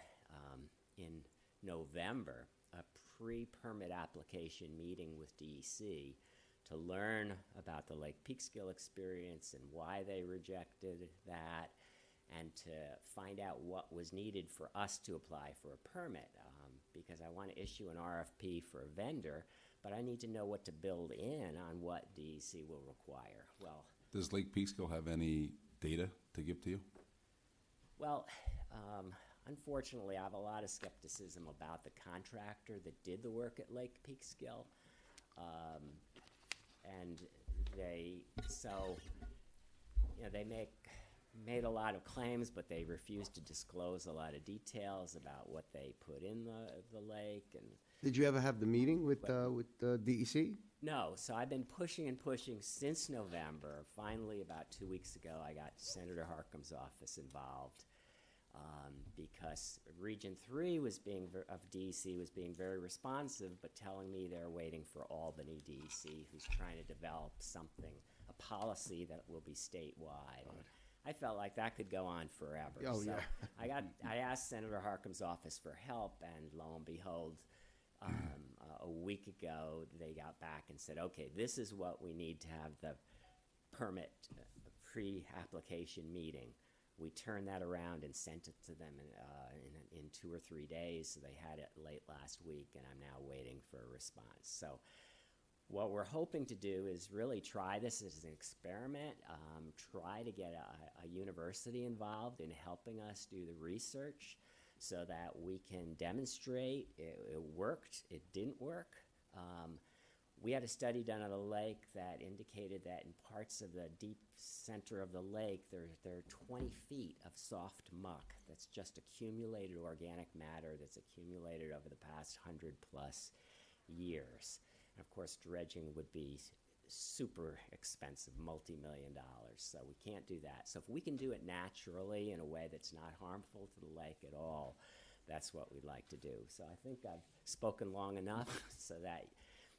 November a pre-permit application meeting with DEC to learn about the Lake Peekskill experience and why they rejected that, and to find out what was needed for us to apply for a permit, because I want to issue an RFP for a vendor, but I need to know what to build in on what DEC will require. Well, Does Lake Peekskill have any data to give to you? Well, unfortunately, I have a lot of skepticism about the contractor that did the work at Lake Peekskill. And they made a lot of claims, but they refused to disclose a lot of details about what they put in the lake. And Did you ever have the meeting with DEC? no, so I've been pushing and pushing since November. Finally, about 2 weeks ago, I got Senator Harkin's office involved, because Region 3 of DEC was being very responsive, but telling me they're waiting for Albany DEC, who's trying to develop something, a policy that will be statewide. And I felt like that could go on forever. Oh, so yeah. I asked Senator Harkin's office for help, and lo and behold, a week ago, they got back and said, okay, this is what we need to have the permit pre-application meeting. We turned that around and sent it to them in 2 or 3 days, so they had it late last week, and I'm now waiting for a response. So what we're hoping to do is really try this as an experiment, try to get a university involved in helping us do the research so that we can demonstrate it worked, it didn't work. We had a study done on the lake that indicated that in parts of the deep center of the lake, there are 20 feet of soft muck that's just accumulated organic matter that's accumulated over the past 100+ years. And of course, dredging would be super expensive, multi-million dollars, so we can't do that. So if we can do it naturally in a way that's not harmful to the lake at all, that's what we'd like to do. So I think I've spoken long enough so that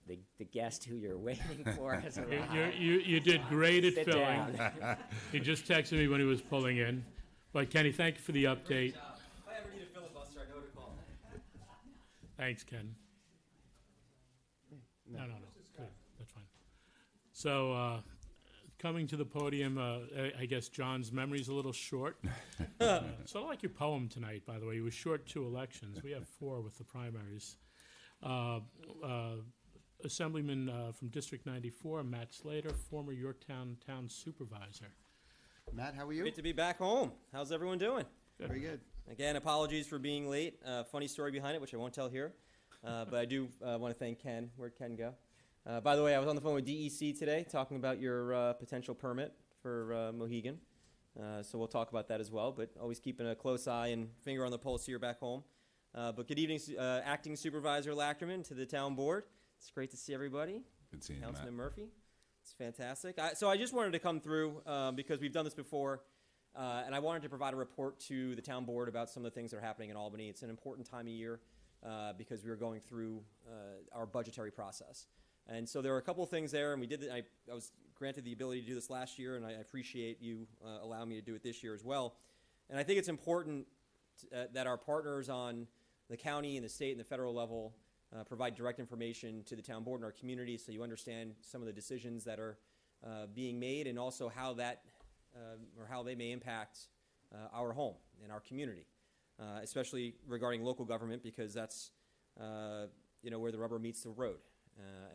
the guest who you're waiting for has arrived. You did great at Sit filling. down. He just texted me when he was pulling in. But Kenny, thank you for the update. If I ever need a filibuster, I know who to call. Thanks, Ken. No, good, that's fine. So, coming to the podium, I guess John's memory's a little short. Sort of like your poem tonight, by the way. You were short 2 elections. We have 4 with the primaries. Assemblyman from District 94, Matt Slater, former Yorktown Town Supervisor. Matt, how are you? Great to be back home. How's everyone doing? Very good. Again, apologies for being late. Funny story behind it, which I won't tell here. But I do want to thank Ken. Where'd Ken go? By the way, I was on the phone with DEC today talking about your potential permit for Mohegan. So we'll talk about that as well, but always keeping a close eye and finger on the pulse here back home. But good evening, Acting Supervisor Lachterman, to the town board. It's great to see everybody. Good seeing you, Councilman Matt. Murphy. It's fantastic. So I just wanted to come through because we've done this before, and I wanted to provide a report to the town board about some of the things that are happening in Albany. It's an important time of year because we are going through our budgetary process. And so there are a couple of things there, and we did. I was granted the ability to do this last year, and I appreciate you allowing me to do it this year as well. And I think it's important that our partners on the county and the state and the federal level provide direct information to the town board and our community so you understand some of the decisions that are being made and also how that or how they may impact our home and our community, especially regarding local government because that's where the rubber meets the road.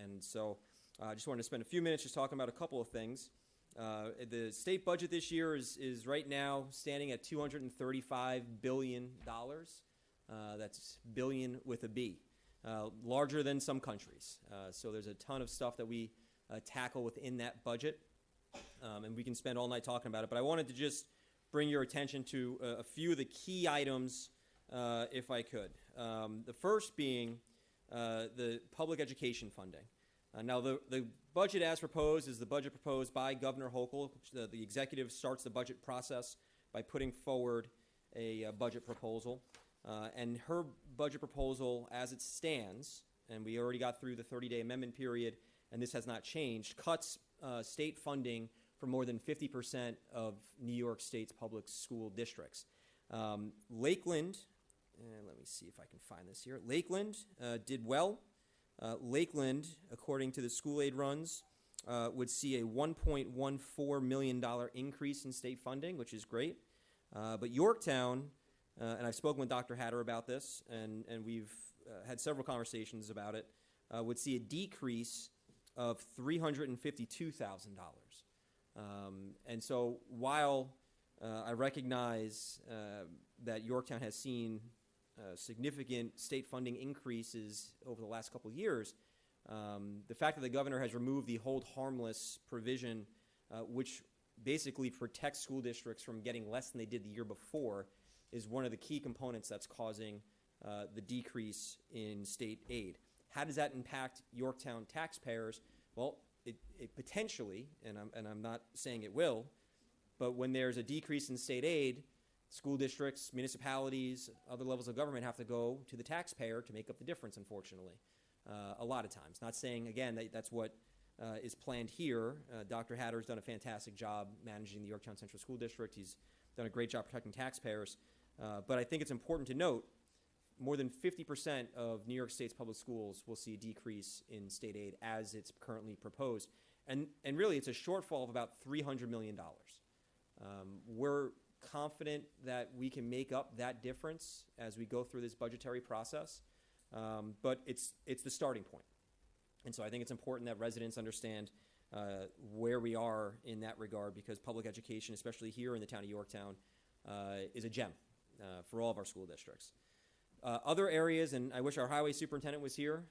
And so I just wanted to spend a few minutes just talking about a couple of things. The state budget this year is right now standing at $235 billion. That's billion with a B. Larger than some countries. So there's a ton of stuff that we tackle within that budget. And we can spend all night talking about it. But I wanted to just bring your attention to a few of the key items, if I could. The first being the public education funding. Now, the budget as proposed is the budget proposed by Governor Hochul. The executive starts the budget process by putting forward a budget proposal. And her budget proposal, as it stands, and we already got through the 30-day amendment period, and this has not changed, cuts state funding for more than 50% of New York State's public school districts. Lakeland, and let me see if I can find this here. Lakeland did well. Lakeland, according to the school aid runs, would see a $1.14 million increase in state funding, which is great. But Yorktown, and I've spoken with Dr. Hatter about this, and we've had several conversations about it, would see a decrease of $352,000. And so while I recognize that Yorktown has seen significant state funding increases over the last couple of years, the fact that the governor has removed the hold harmless provision, which basically protects school districts from getting less than they did the year before, is one of the key components that's causing the decrease in state aid. How does that impact Yorktown taxpayers? Well, it potentially, and I'm not saying it will, but when there's a decrease in state aid, school districts, municipalities, other levels of government have to go to the taxpayer to make up the difference, unfortunately, a lot of times. Not saying, again, that's what is planned here. Dr. Hatter's done a fantastic job managing the Yorktown Central School District. He's done a great job protecting taxpayers. But I think it's important to note more than 50% of New York State's public schools will see a decrease in state aid as it's currently proposed. And really, it's a shortfall of about $300 million. We're confident that we can make up that difference as we go through this budgetary process, but it's the starting point. And so I think it's important that residents understand where we are in that regard, because public education, especially here in the town of Yorktown, is a gem for all of our school districts. Other areas, and I wish our highway superintendent was here,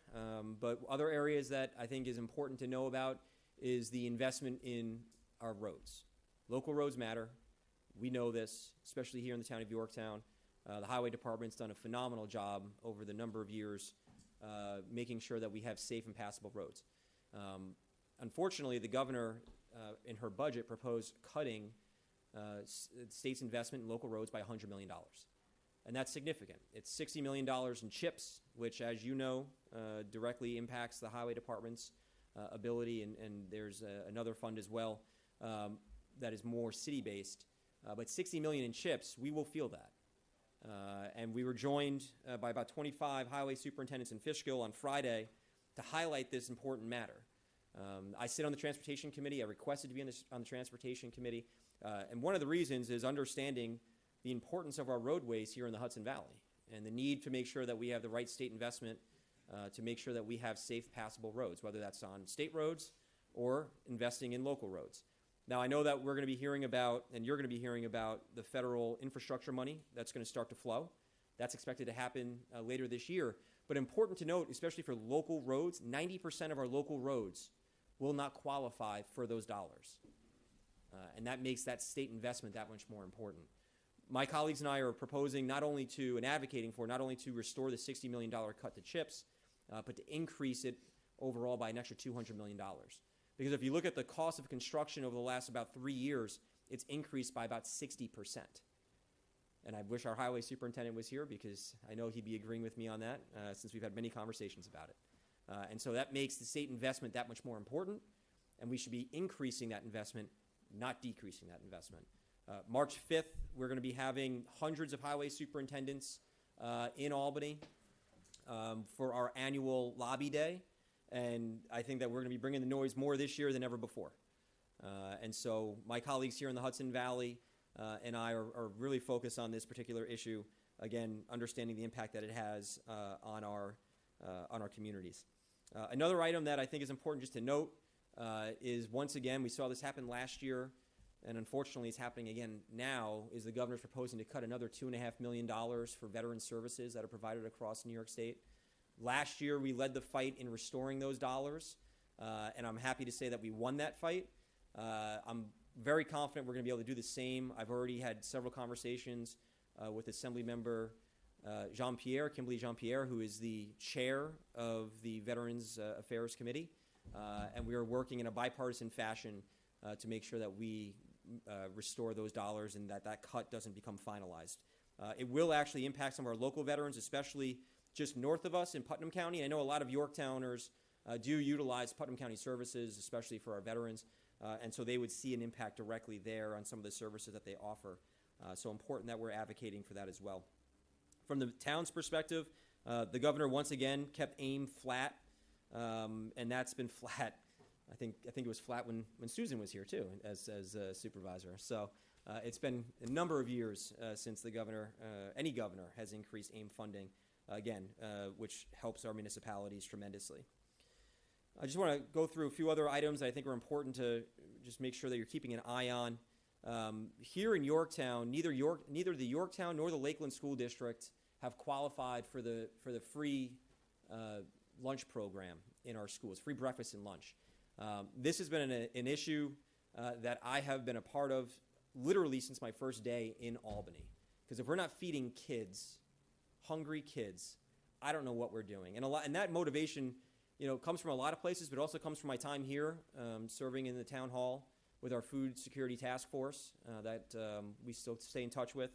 but other areas that I think is important to know about is the investment in our roads. Local roads matter. We know this, especially here in the town of Yorktown. The highway department's done a phenomenal job over the number of years making sure that we have safe and passable roads. Unfortunately, the governor, in her budget, proposed cutting the state's investment in local roads by $100 million. And that's significant. It's $60 million in CHIPS, which, as you know, directly impacts the highway department's ability, and there's another fund as well that is more city-based. But $60 million in CHIPS, we will feel that. And we were joined by about 25 highway superintendents in Fishkill on Friday to highlight this important matter. I sit on the Transportation Committee. I requested to be on the Transportation Committee. And one of the reasons is understanding the importance of our roadways here in the Hudson Valley and the need to make sure that we have the right state investment to make sure that we have safe, passable roads, whether that's on state roads or investing in local roads. Now, I know that we're going to be hearing about, and you're going to be hearing about, the federal infrastructure money that's going to start to flow. That's expected to happen later this year. But important to note, especially for local roads, 90% of our local roads will not qualify for those dollars. And that makes that state investment that much more important. My colleagues and I are proposing not only to, and advocating for, not only to restore the $60 million cut to CHIPS, but to increase it overall by an extra $200 million. Because if you look at the cost of construction over the last about 3 years, it's increased by about 60%. And I wish our highway superintendent was here, because I know he'd be agreeing with me on that, since we've had many conversations about it. And so that makes the state investment that much more important, and we should be increasing that investment, not decreasing that investment. March 5th, we're going to be having hundreds of highway superintendents in Albany. for our annual lobby day. And I think that we're going to be bringing the noise more this year than ever before. And so my colleagues here in the Hudson Valley and I are really focused on this particular issue, again, understanding the impact that it has on our communities. Another item that I think is important just to note is, once again, we saw this happen last year, and unfortunately it's happening again now, is the governor's proposing to cut another $2.5 million for veteran services that are provided across New York State. Last year, we led the fight in restoring those dollars, and I'm happy to say that we won that fight. I'm very confident we're going to be able to do the same. I've already had several conversations with Assemblymember Kimberly Jean-Pierre, who is the chair of the Veterans Affairs Committee, and we are working in a bipartisan fashion to make sure that we restore those dollars and that cut doesn't become finalized. It will actually impact some of our local veterans, especially just north of us in Putnam County. I know a lot of Yorktowners do utilize Putnam County services, especially for our veterans, and so they would see an impact directly there on some of the services that they offer. So important that we're advocating for that as well. From the town's perspective, the governor once again kept AIM flat, and that's been flat. I think it was flat when Susan was here too, as supervisor. So it's been a number of years since the governor, any governor, has increased AIM funding again, which helps our municipalities tremendously. I just want to go through a few other items that I think are important to just make sure that you're keeping an eye on. Here in Yorktown, neither the Yorktown nor the Lakeland School District have qualified for the free lunch program in our schools, free breakfast and lunch. This has been an issue that I have been a part of literally since my first day in Albany. Because if we're not feeding kids, hungry kids, I don't know what we're doing. And that motivation, comes from a lot of places, but also comes from my time here, serving in the town hall with our food security task force that we still stay in touch with,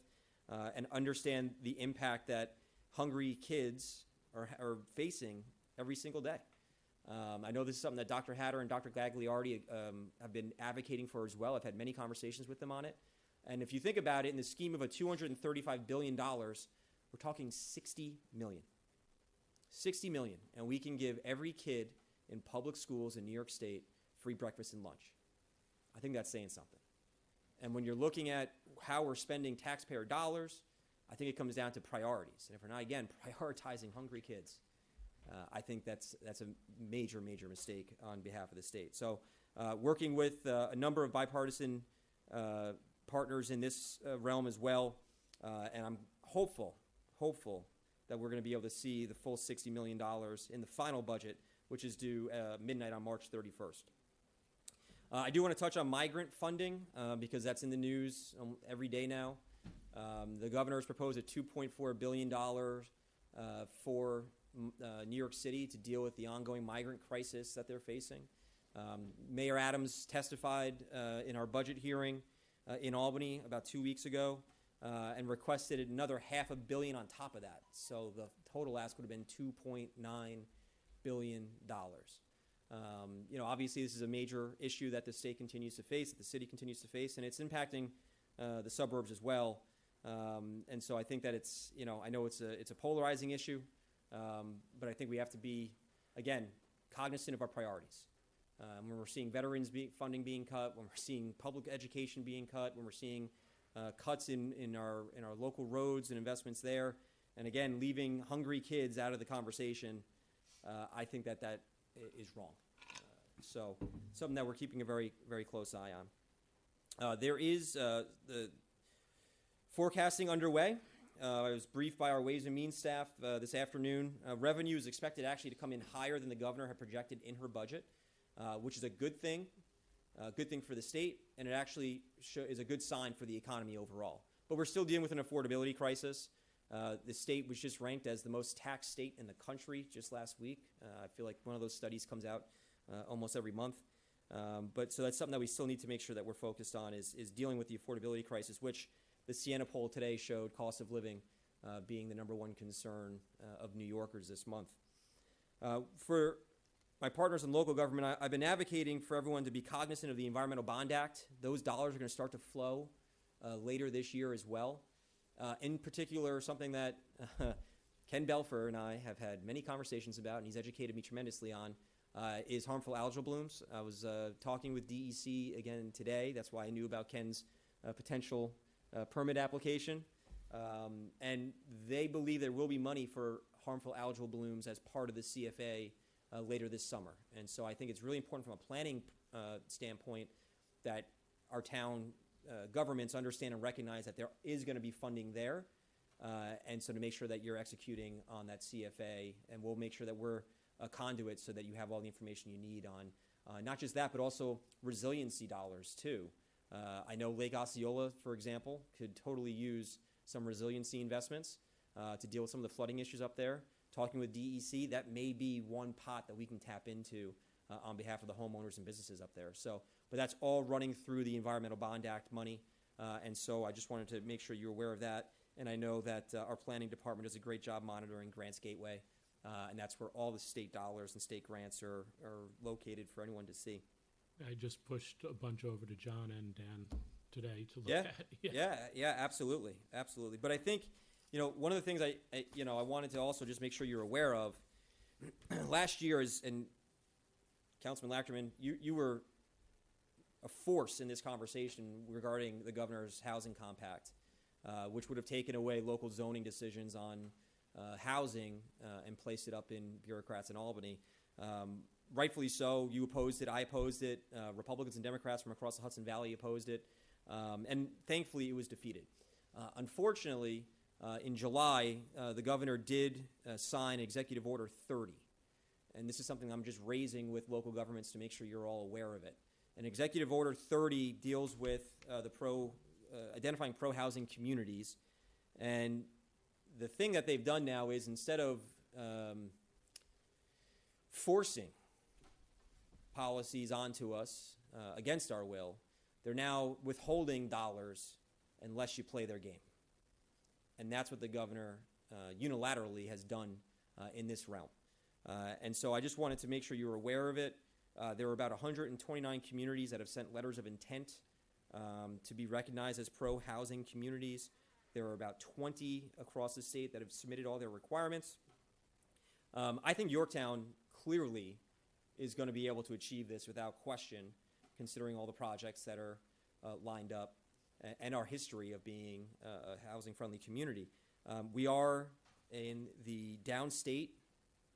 and understand the impact that hungry kids are facing every single day. I know this is something that Dr. Hatter and Dr. Gagliardi have been advocating for as well. I've had many conversations with them on it. And if you think about it, in the scheme of a $235 billion, we're talking $60 million. $60 million. And we can give every kid in public schools in New York State free breakfast and lunch. I think that's saying something. And when you're looking at how we're spending taxpayer dollars, I think it comes down to priorities. And if we're not, again, prioritizing hungry kids, I think that's a major, major mistake on behalf of the state. So working with a number of bipartisan partners in this realm as well, and I'm hopeful that we're going to be able to see the full $60 million in the final budget, which is due midnight on March 31st. I do want to touch on migrant funding because that's in the news every day now. The governor has proposed a $2.4 billion for New York City to deal with the ongoing migrant crisis that they're facing. Mayor Adams testified in our budget hearing in Albany about 2 weeks ago and requested another $500 million on top of that. So the total ask would have been $2.9 billion. Obviously this is a major issue that the state continues to face, that the city continues to face, and it's impacting the suburbs as well. And so I think that it's, I know it's a polarizing issue, but I think we have to be, again, cognizant of our priorities. When we're seeing veterans funding being cut, when we're seeing public education being cut, when we're seeing cuts in our local roads and investments there, and again, leaving hungry kids out of the conversation, I think that is wrong. So something that we're keeping a very, very close eye on. There is the forecasting underway. I was briefed by our Ways and Means staff this afternoon. Revenue is expected actually to come in higher than the governor had projected in her budget, which is a good thing for the state, and it actually is a good sign for the economy overall. But we're still dealing with an affordability crisis. The state was just ranked as the most taxed state in the country just last week. I feel like one of those studies comes out almost every month. So that's something that we still need to make sure that we're focused on is dealing with the affordability crisis, which the Siena poll today showed cost of living being the number one concern of New Yorkers this month. For my partners in local government, I've been advocating for everyone to be cognizant of the Environmental Bond Act. Those dollars are going to start to flow later this year as well. In particular, something that Ken Belfer and I have had many conversations about, and he's educated me tremendously on, is harmful algal blooms. I was talking with DEC again today. That's why I knew about Ken's potential permit application. And they believe there will be money for harmful algal blooms as part of the CFA later this summer. And so I think it's really important from a planning standpoint that our town governments understand and recognize that there is going to be funding there. And so to make sure that you're executing on that CFA, and we'll make sure that we're a conduit so that you have all the information you need on not just that, but also resiliency dollars too. I know Lake Osceola, for example, could totally use some resiliency investments to deal with some of the flooding issues up there. Talking with DEC, that may be one pot that we can tap into on behalf of the homeowners and businesses up there. So, but that's all running through the Environmental Bond Act money. And so I just wanted to make sure you're aware of that. And I know that our planning department does a great job monitoring Grants Gateway. And that's where all the state dollars and state grants are located for anyone to see. I just pushed a bunch over to John and Dan today to look Yeah, at. yeah, absolutely, absolutely. But I think, you know, one of the things I wanted to also just make sure you're aware of, last year is, and Councilman Lachterman, you were a force in this conversation regarding the governor's housing compact, which would have taken away local zoning decisions on housing and placed it up in bureaucrats in Albany. Rightfully so. You opposed it. I opposed it. Republicans and Democrats from across the Hudson Valley opposed it. And thankfully, it was defeated. Unfortunately, in July, the governor did sign Executive Order 30. And this is something I'm just raising with local governments to make sure you're all aware of it. And Executive Order 30 deals with identifying pro-housing communities. And the thing that they've done now is instead of forcing policies onto us against our will, they're now withholding dollars unless you play their game. And that's what the governor unilaterally has done in this realm. And so I just wanted to make sure you were aware of it. There were about 129 communities that have sent letters of intent to be recognized as pro-housing communities. There are about 20 across the state that have submitted all their requirements. I think Yorktown clearly is going to be able to achieve this without question, considering all the projects that are lined up and our history of being a housing-friendly community. We are in the downstate.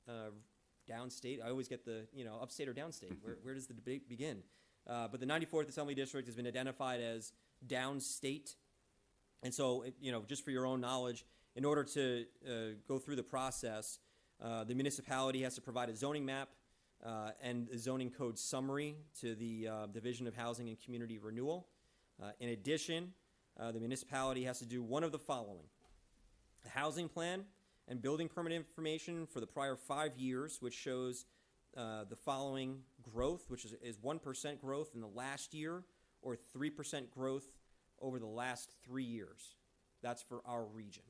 I always get the, upstate or downstate. Where does the debate begin? But the 94th Assembly District has been identified as downstate. And so, just for your own knowledge, in order to go through the process, the municipality has to provide a zoning map and a zoning code summary to the Division of Housing and Community Renewal. In addition, the municipality has to do one of the following: a housing plan and building permit information for the prior 5 years, which shows the following growth, which is 1% growth in the last year or 3% growth over the last 3 years. That's for our region.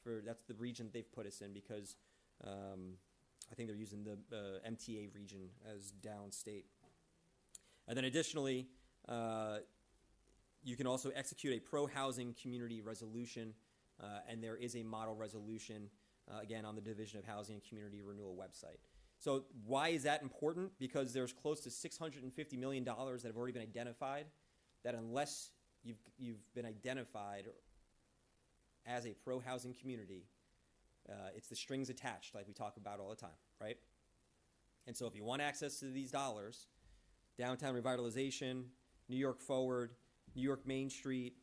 That's the region they've put us in because I think they're using the MTA region as downstate. And then additionally, you can also execute a pro-housing community resolution, and there is a model resolution, again, on the Division of Housing and Community Renewal website. So why is that important? Because there's close to $650 million that have already been identified, that unless you've been identified as a pro-housing community, it's the strings attached like we talk about all the time, right? And so if you want access to these dollars, downtown revitalization, New York Forward, New York Main Street,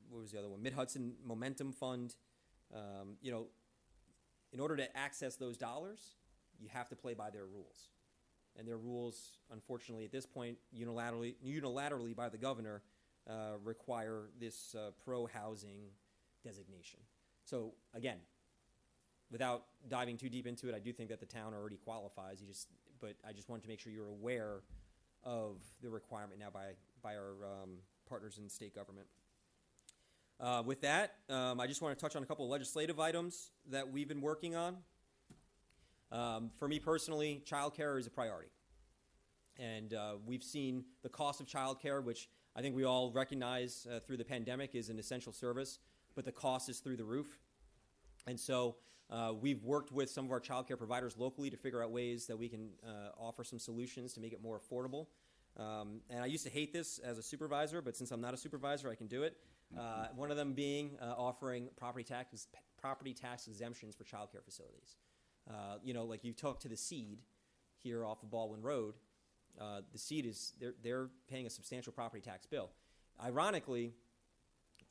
what was the other one? Mid-Hudson Momentum Fund. In order to access those dollars, you have to play by their rules. And their rules, unfortunately, at this point, unilaterally by the governor, require this pro-housing designation. So again, without diving too deep into it, I do think that the town already qualifies. But I just wanted to make sure you're aware of the requirement now by our partners in state government. With that, I just want to touch on a couple of legislative items that we've been working on. For me personally, childcare is a priority. And we've seen the cost of childcare, which I think we all recognize through the pandemic is an essential service, but the cost is through the roof. And so we've worked with some of our childcare providers locally to figure out ways that we can offer some solutions to make it more affordable. And I used to hate this as a supervisor, but since I'm not a supervisor, I can do it. One of them being offering property tax exemptions for childcare facilities. Like you talk to the Seed here off of Baldwin Road. The Seed they're paying a substantial property tax bill. Ironically,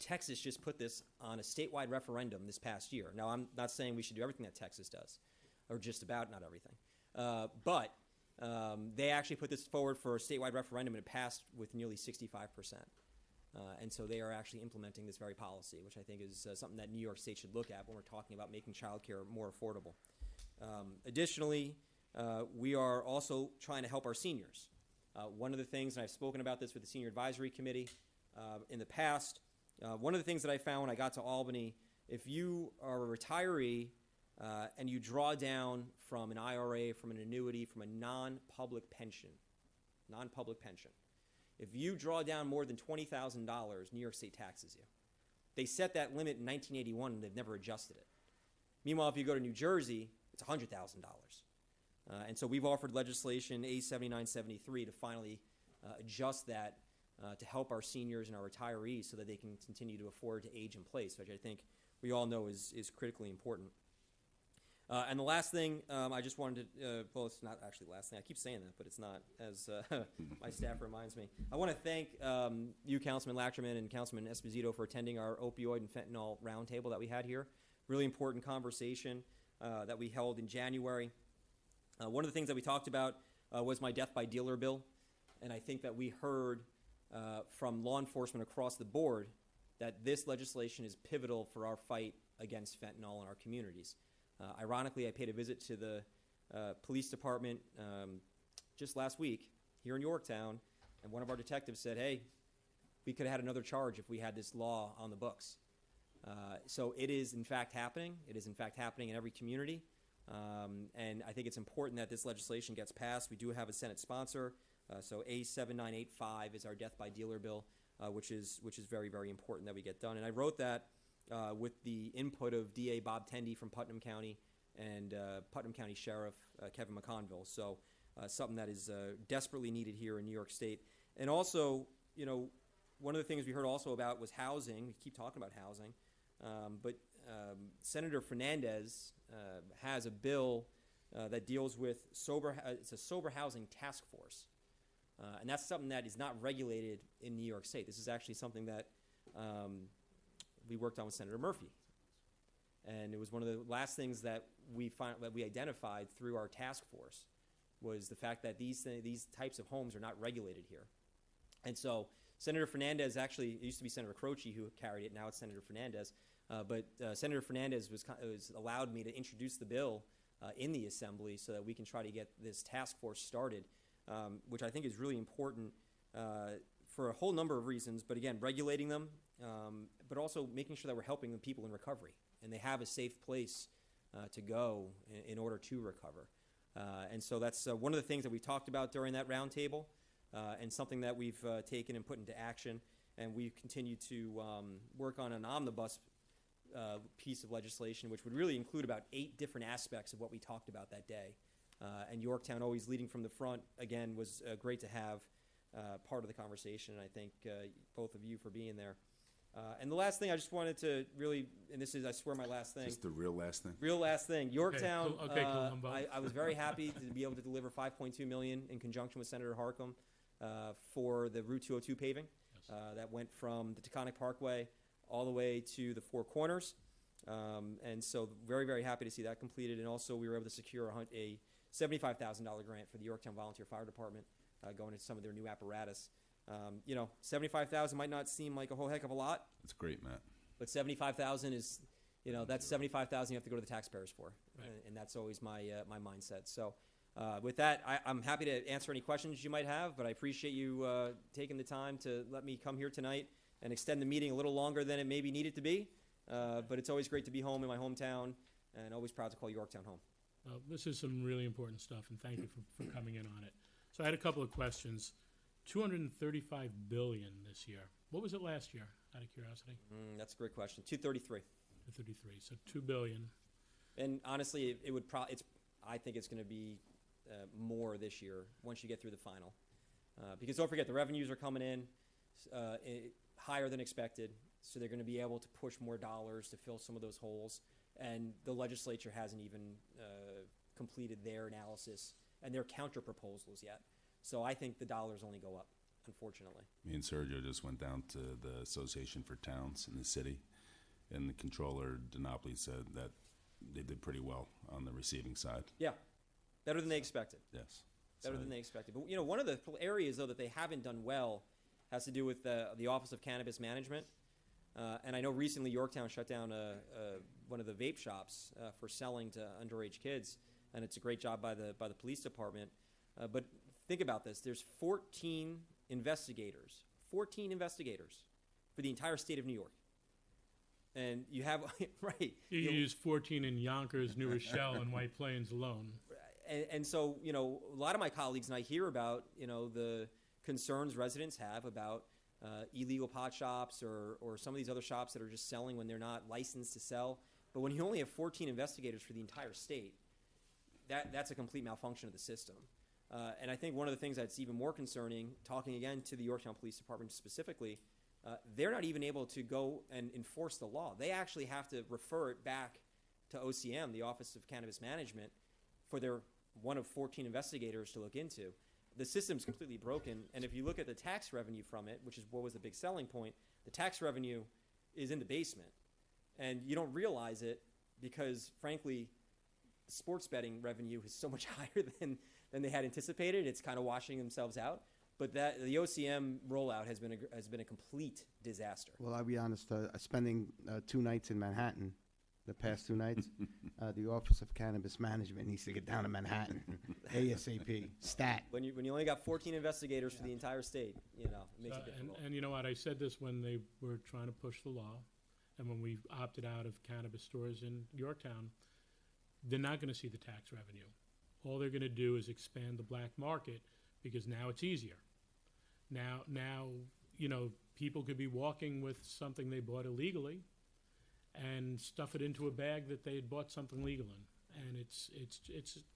Texas just put this on a statewide referendum this past year. Now, I'm not saying we should do everything that Texas does, or just about, not everything. But they actually put this forward for a statewide referendum, and it passed with nearly 65%. And so they are actually implementing this very policy, which I think is something that New York State should look at when we're talking about making childcare more affordable. Additionally, we are also trying to help our seniors. One of the things, and I've spoken about this with the Senior Advisory Committee in the past, one of the things that I found when I got to Albany, if you are a retiree and you draw down from an IRA, from an annuity, from a non-public pension, if you draw down more than $20,000, New York State taxes you. They set that limit in 1981, and they've never adjusted it. Meanwhile, if you go to New Jersey, it's $100,000. And so we've offered legislation, A7973, to finally adjust that to help our seniors and our retirees so that they can continue to afford to age in place, which I think we all know is critically important. And the last thing I just wanted to, well, it's not actually the last thing. I keep saying that, but it's not, as my staff reminds me. I want to thank you, Councilman Lachterman and Councilman Esposito, for attending our opioid and fentanyl roundtable that we had here. Really important conversation that we held in January. One of the things that we talked about was my death by dealer bill. And I think that we heard from law enforcement across the board that this legislation is pivotal for our fight against fentanyl in our communities. Ironically, I paid a visit to the police department just last week here in Yorktown, and one of our detectives said, hey, we could have had another charge if we had this law on the books. So it is, in fact, happening. It is, in fact, happening in every community. And I think it's important that this legislation gets passed. We do have a Senate sponsor. So A7985 is our death by dealer bill, which is very, very important that we get done. And I wrote that with the input of DA Bob Tendy from Putnam County and Putnam County Sheriff Kevin McConville. So something that is desperately needed here in New York State. And also, one of the things we heard also about was housing. We keep talking about housing. But Senator Fernandez has a bill that deals with it's a sober housing task force. And that's something that is not regulated in New York State. This is actually something that we worked on with Senator Murphy. And it was one of the last things that we identified through our task force was the fact that these types of homes are not regulated here. And so Senator Fernandez, actually, it used to be Senator Croce who carried it. Now it's Senator Fernandez. But Senator Fernandez was allowed me to introduce the bill in the Assembly so that we can try to get this task force started, which I think is really important for a whole number of reasons. But again, regulating them, but also making sure that we're helping the people in recovery and they have a safe place to go in order to recover. And so that's one of the things that we talked about during that roundtable and something that we've taken and put into action. And we continue to work on an omnibus piece of legislation, which would really include about 8 different aspects of what we talked about that day. And Yorktown always leading from the front, again, was great to have part of the conversation. And I thank both of you for being there. And the last thing I just wanted to really, and this is, I swear, my last thing. Just the real last thing? Real last thing. Yorktown, Okay, Columbo. I was very happy to be able to deliver $5.2 million in conjunction with Senator Harcum for the Route 202 paving. That went from the Taconic Parkway all the way to the Four Corners. And so very, very happy to see that completed. And also we were able to secure a $75,000 grant for the Yorktown Volunteer Fire Department going into some of their new apparatus. $75,000 might not seem like a whole heck of a lot. That's great, Matt. But $75,000 is, that's $75,000 you have to go to the taxpayers for. Right. And that's always my mindset. So with that, I'm happy to answer any questions you might have, but I appreciate you taking the time to let me come here tonight and extend the meeting a little longer than it maybe needed to be. But it's always great to be home in my hometown and always proud to call Yorktown home. This is some really important stuff, and thank you for coming in on it. So I had a couple of questions. $235 billion this year. What was it last year, out of curiosity? That's a great question. 233. to 33, so 2 billion. And honestly, it would I think it's going to be more this year once you get through the final. Because don't forget, the revenues are coming in higher than expected, so they're going to be able to push more dollars to fill some of those holes. And the legislature hasn't even completed their analysis and their counter proposals yet. So I think the dollars only go up, unfortunately. Me and Sergio just went down to the Association for Towns in the city, and the controller, DiNapoli, said that they did pretty well on the receiving side. Yeah, better than they expected. Yes. Better So- than they expected. But, one of the areas, though, that they haven't done well has to do with the Office of Cannabis Management. And I know recently Yorktown shut down one of the vape shops for selling to underage kids, and it's a great job by the police department. But think about this: there's 14 investigators for the entire state of New York, and you have right. You use 14 in Yonkers, New Rochelle, and White Plains alone. And so, a lot of my colleagues and I hear about, the concerns residents have about illegal pot shops or some of these other shops that are just selling when they're not licensed to sell. But when you only have 14 investigators for the entire state, that's a complete malfunction of the system. And I think one of the things that's even more concerning, talking again to the Yorktown Police Department specifically, they're not even able to go and enforce the law. They actually have to refer it back to OCM, the Office of Cannabis Management, for their one of 14 investigators to look into. The system's completely broken, and if you look at the tax revenue from it, which is what was the big selling point, the tax revenue is in the basement. And you don't realize it because, frankly, sports betting revenue is so much higher than they had anticipated. It's kind of washing themselves out. But the OCM rollout has been a complete disaster. Well, I'll be honest, spending 2 nights in Manhattan, the past 2 nights, the Office of Cannabis Management needs to get down to Manhattan ASAP. Stat. When you only got 14 investigators for the entire state, it makes it difficult. And you know what? I said this when they were trying to push the law, and when we opted out of cannabis stores in Yorktown, they're not going to see the tax revenue. All they're going to do is expand the black market because now it's easier. Now, people could be walking with something they bought illegally and stuff it into a bag that they had bought something legal in, and it's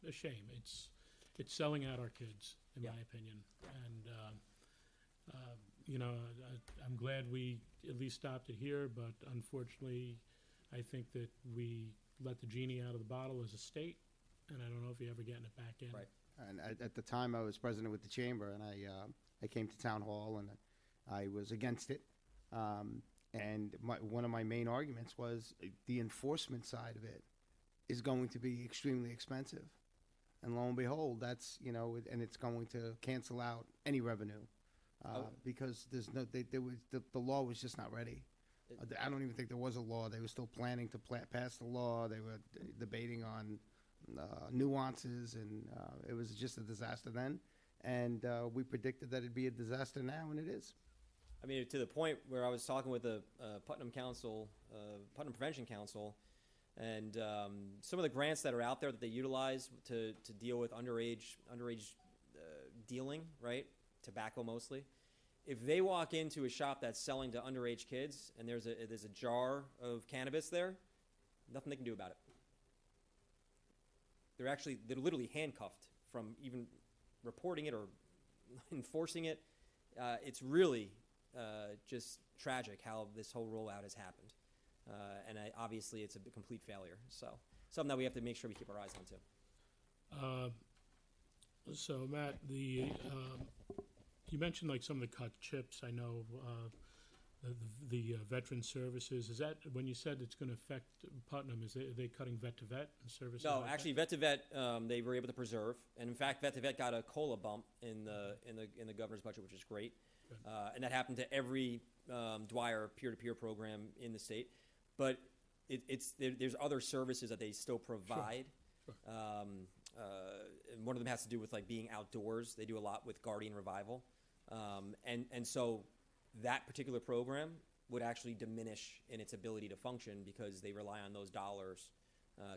a shame. It's selling out our kids, in my opinion. And I'm glad we at least stopped it here, but unfortunately, I think that we let the genie out of the bottle as a state, and I don't know if you're ever getting it back in. Right. And at the time, I was president with the chamber, and I came to town hall, and I was against it. And one of my main arguments was the enforcement side of it is going to be extremely expensive. And lo and behold, that's, and it's going to cancel out any revenue because there's the law was just not ready. I don't even think there was a law. They were still planning to pass the law. They were debating on nuances, and it was just a disaster then. And we predicted that it'd be a disaster now, and it is. I mean, to the point where I was talking with the Putnam Prevention Council, and some of the grants that are out there that they utilize to deal with underage dealing, right? Tobacco mostly. If they walk into a shop that's selling to underage kids and there's a jar of cannabis there, nothing they can do about it. They're literally handcuffed from even reporting it or enforcing it. It's really just tragic how this whole rollout has happened. And obviously it's a complete failure. So something that we have to make sure we keep our eyes on too. So Matt, you mentioned like some of the cut chips. I know the veteran services. Is that when you said it's going to affect Putnam? Are they cutting vet to vet services? No, like actually, vet to vet they were able to preserve, and in fact, vet to vet got a COLA bump in the governor's budget, which is great. And that happened to every Dwyer peer-to-peer program in the state. But there's other services that they still provide. Sure. And one of them has to do with like being outdoors. They do a lot with Guardian Revival, and so that particular program would actually diminish in its ability to function because they rely on those dollars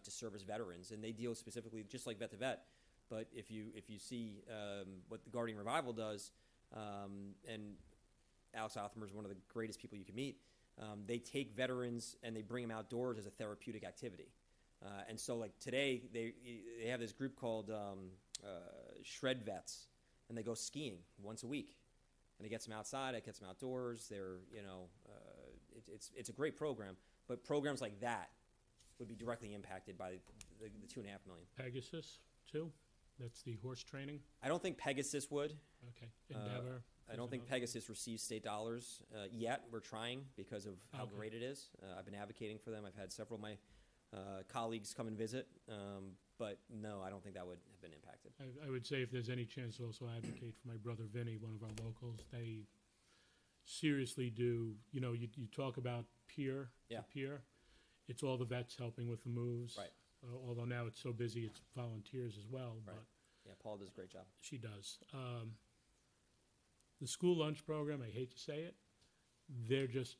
to service veterans, and they deal specifically just like vet to vet. But if you see what the Guardian Revival does, and Alex Othmer is one of the greatest people you can meet. they take veterans and they bring them outdoors as a therapeutic activity. And so, like today, they have this group called Shred Vets, and they go skiing once a week, and it gets them outside, it gets them outdoors. They're, it's a great program, but programs like that would be directly impacted by the $2.5 million. Pegasus, too? That's the horse training? I don't think Pegasus would. Okay. Endeavor? I don't think Pegasus receives state dollars yet. We're trying because of how Okay. great it is. I've been advocating for them. I've had several of my colleagues come and visit, but no, I don't think that would have been impacted. I would say if there's any chance to also advocate for my brother Vinny, one of our locals, they seriously do, you talk about peer Yeah. to peer. It's all the vets helping with the moves. Right. Although now it's so busy, it's volunteers as well. Right. But Yeah, Paul does a great job. she does. The school lunch program, I hate to say it, they're just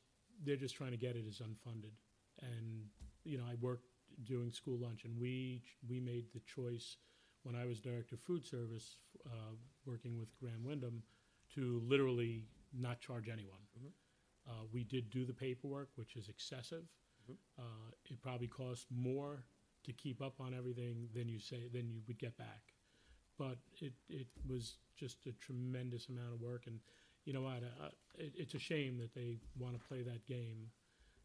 trying to get it as unfunded. And I worked doing school lunch, and we made the choice when I was director of food service, working with Graham Wyndham, to literally not charge anyone. We did do the paperwork, which is excessive. It probably costs more to keep up on everything than you would get back. But it was just a tremendous amount of work, and you know what? It's a shame that they want to play that game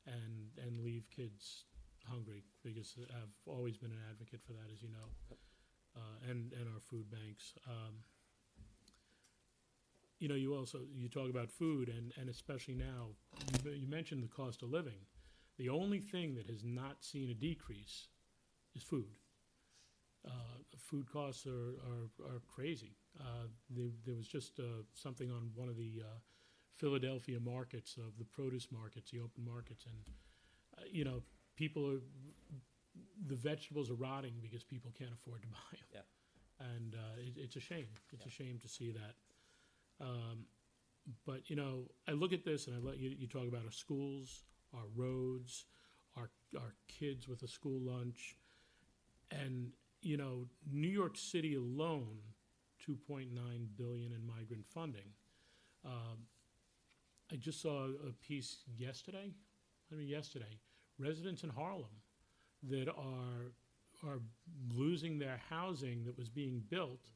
and leave kids hungry, because I've always been an advocate for that, as you know, and our food banks. You talk about food, and especially now, you mentioned the cost of living. The only thing that has not seen a decrease is food. Food costs are crazy. There was just something on one of the Philadelphia markets, of the produce markets, the open markets, and the vegetables are rotting because people can't afford to buy them. Yeah. And it's a shame. It's a shame to see that. But I look at this, and you talk about our schools, our roads, our kids with a school lunch, and New York City alone, $2.9 billion in migrant funding. I just saw a piece yesterday. Residents in Harlem that are losing their housing that was being built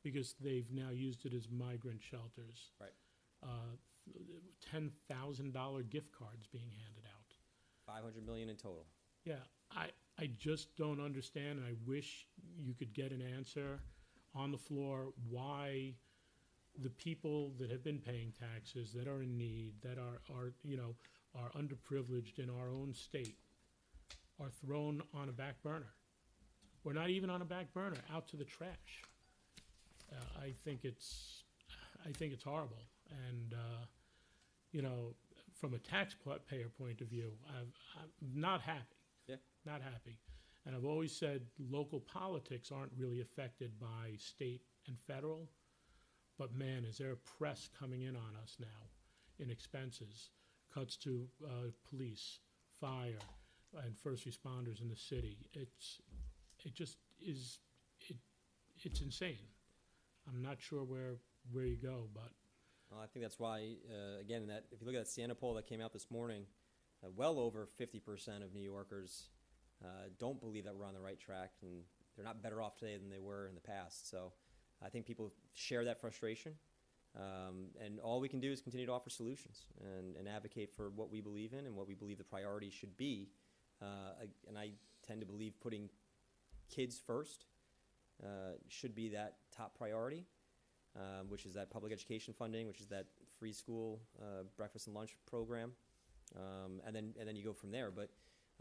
because they've now used it as migrant shelters. Right. $10,000 gift cards being handed out. $500 million in total. Yeah, I just don't understand, and I wish you could get an answer on the floor why the people that have been paying taxes, that are in need, that are underprivileged in our own state, are thrown on a back burner. Or not even on a back burner, out to the trash. I think it's horrible, and from a taxpayer point of view, I'm not happy. Yeah. Not happy. And I've always said local politics aren't really affected by state and federal, but man, is there a press coming in on us now in expenses, cuts to police, fire, and first responders in the city. It's insane. I'm not sure where you go, but Well, I think that's why, again, that if you look at that Siena poll that came out this morning, well over 50% of New Yorkers don't believe that we're on the right track, and they're not better off today than they were in the past. So I think people share that frustration, and all we can do is continue to offer solutions and advocate for what we believe in and what we believe the priorities should be. And I tend to believe putting kids first should be that top priority. Which is that public education funding, which is that free school breakfast and lunch program, and then you go from there. But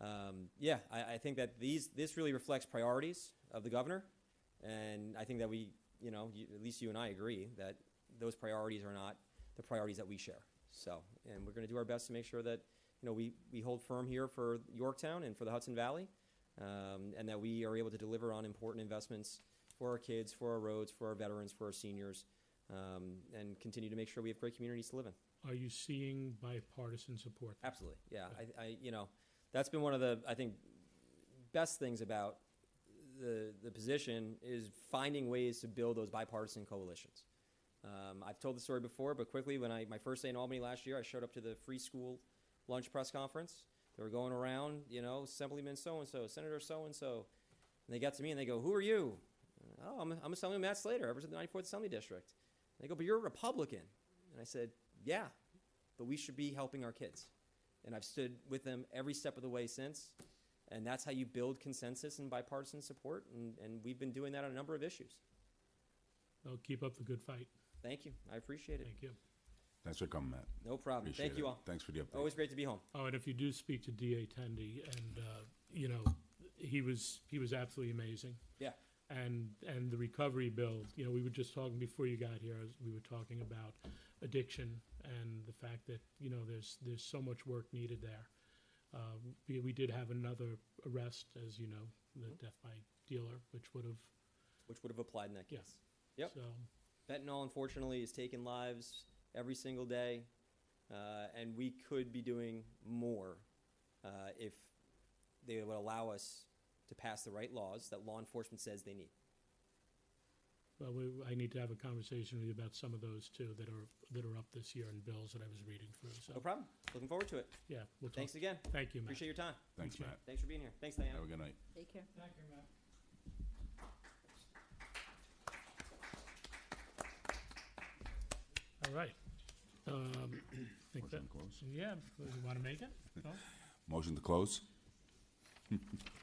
I think that this really reflects priorities of the governor, and I think that we, at least you and I agree that those priorities are not the priorities that we share. So, and we're going to do our best to make sure that we hold firm here for Yorktown and for the Hudson Valley, and that we are able to deliver on important investments for our kids, for our roads, for our veterans, for our seniors, and continue to make sure we have great communities to live in. are you seeing bipartisan support? Absolutely, yeah. I that's been one of the, I think, best things about the position is finding ways to build those bipartisan coalitions. I've told the story before, but quickly, when my first day in Albany last year, I showed up to the free school lunch press conference. They were going around, you know, Assemblyman so-and-so, Senator so-and-so. And they got to me and they go, who are you? Oh, I'm Assemblyman Matt Slater. I represent the 94th Assembly District. And they go, but you're a Republican. And I said, yeah, but we should be helping our kids. And I've stood with them every step of the way since. And that's how you build consensus and bipartisan support. And we've been doing that on a number of issues. Well, keep up the good fight. Thank you. I appreciate it. Thank you. Thanks for coming, Matt. No problem. Appreciate Thank you it. all. Thanks for the update. Always great to be home. Oh, and if you do speak to DA Tendy, and, you know, he was absolutely amazing. Yeah. And the recovery bill, you know, we were just talking before you got here, we were talking about addiction and the fact that, you know, there's so much work needed there. We did have another arrest, as you know, the death by dealer, which would have applied in that case. Yeah. Yep. So, Fentanyl, unfortunately, is taking lives every single day, and we could be doing more if they would allow us to pass the right laws that law enforcement says they need. well, I need to have a conversation with you about some of those too that are up this year in bills that I was reading through. So, No problem. Looking forward to it. yeah, we'll talk. Thanks again. Thank you, Matt. Appreciate your time. Thanks, Thank you. Matt. Thanks for being here. Thanks, Diana. Have a good night. Take care. Thank you, Matt. All right. Think Motion that, to close. yeah, you want to make it? No? Motion to close? You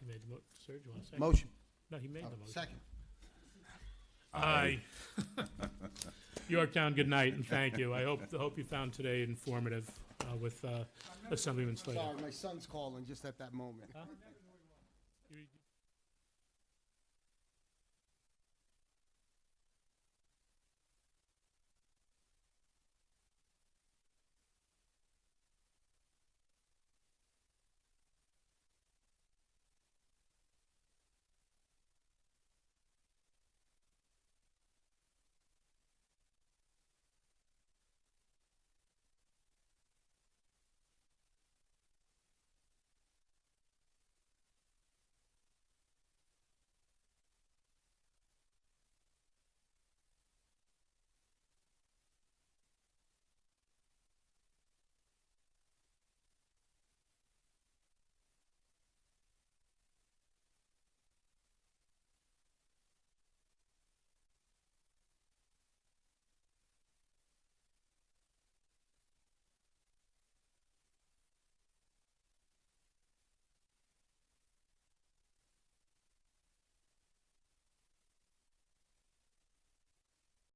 made the Serge, you want to say? Motion. No, he made the motion. Second. Aye. Yorktown, good night, and thank you. I hope you found today informative with Assemblyman Slater. Sorry, my son's calling just at that moment. You-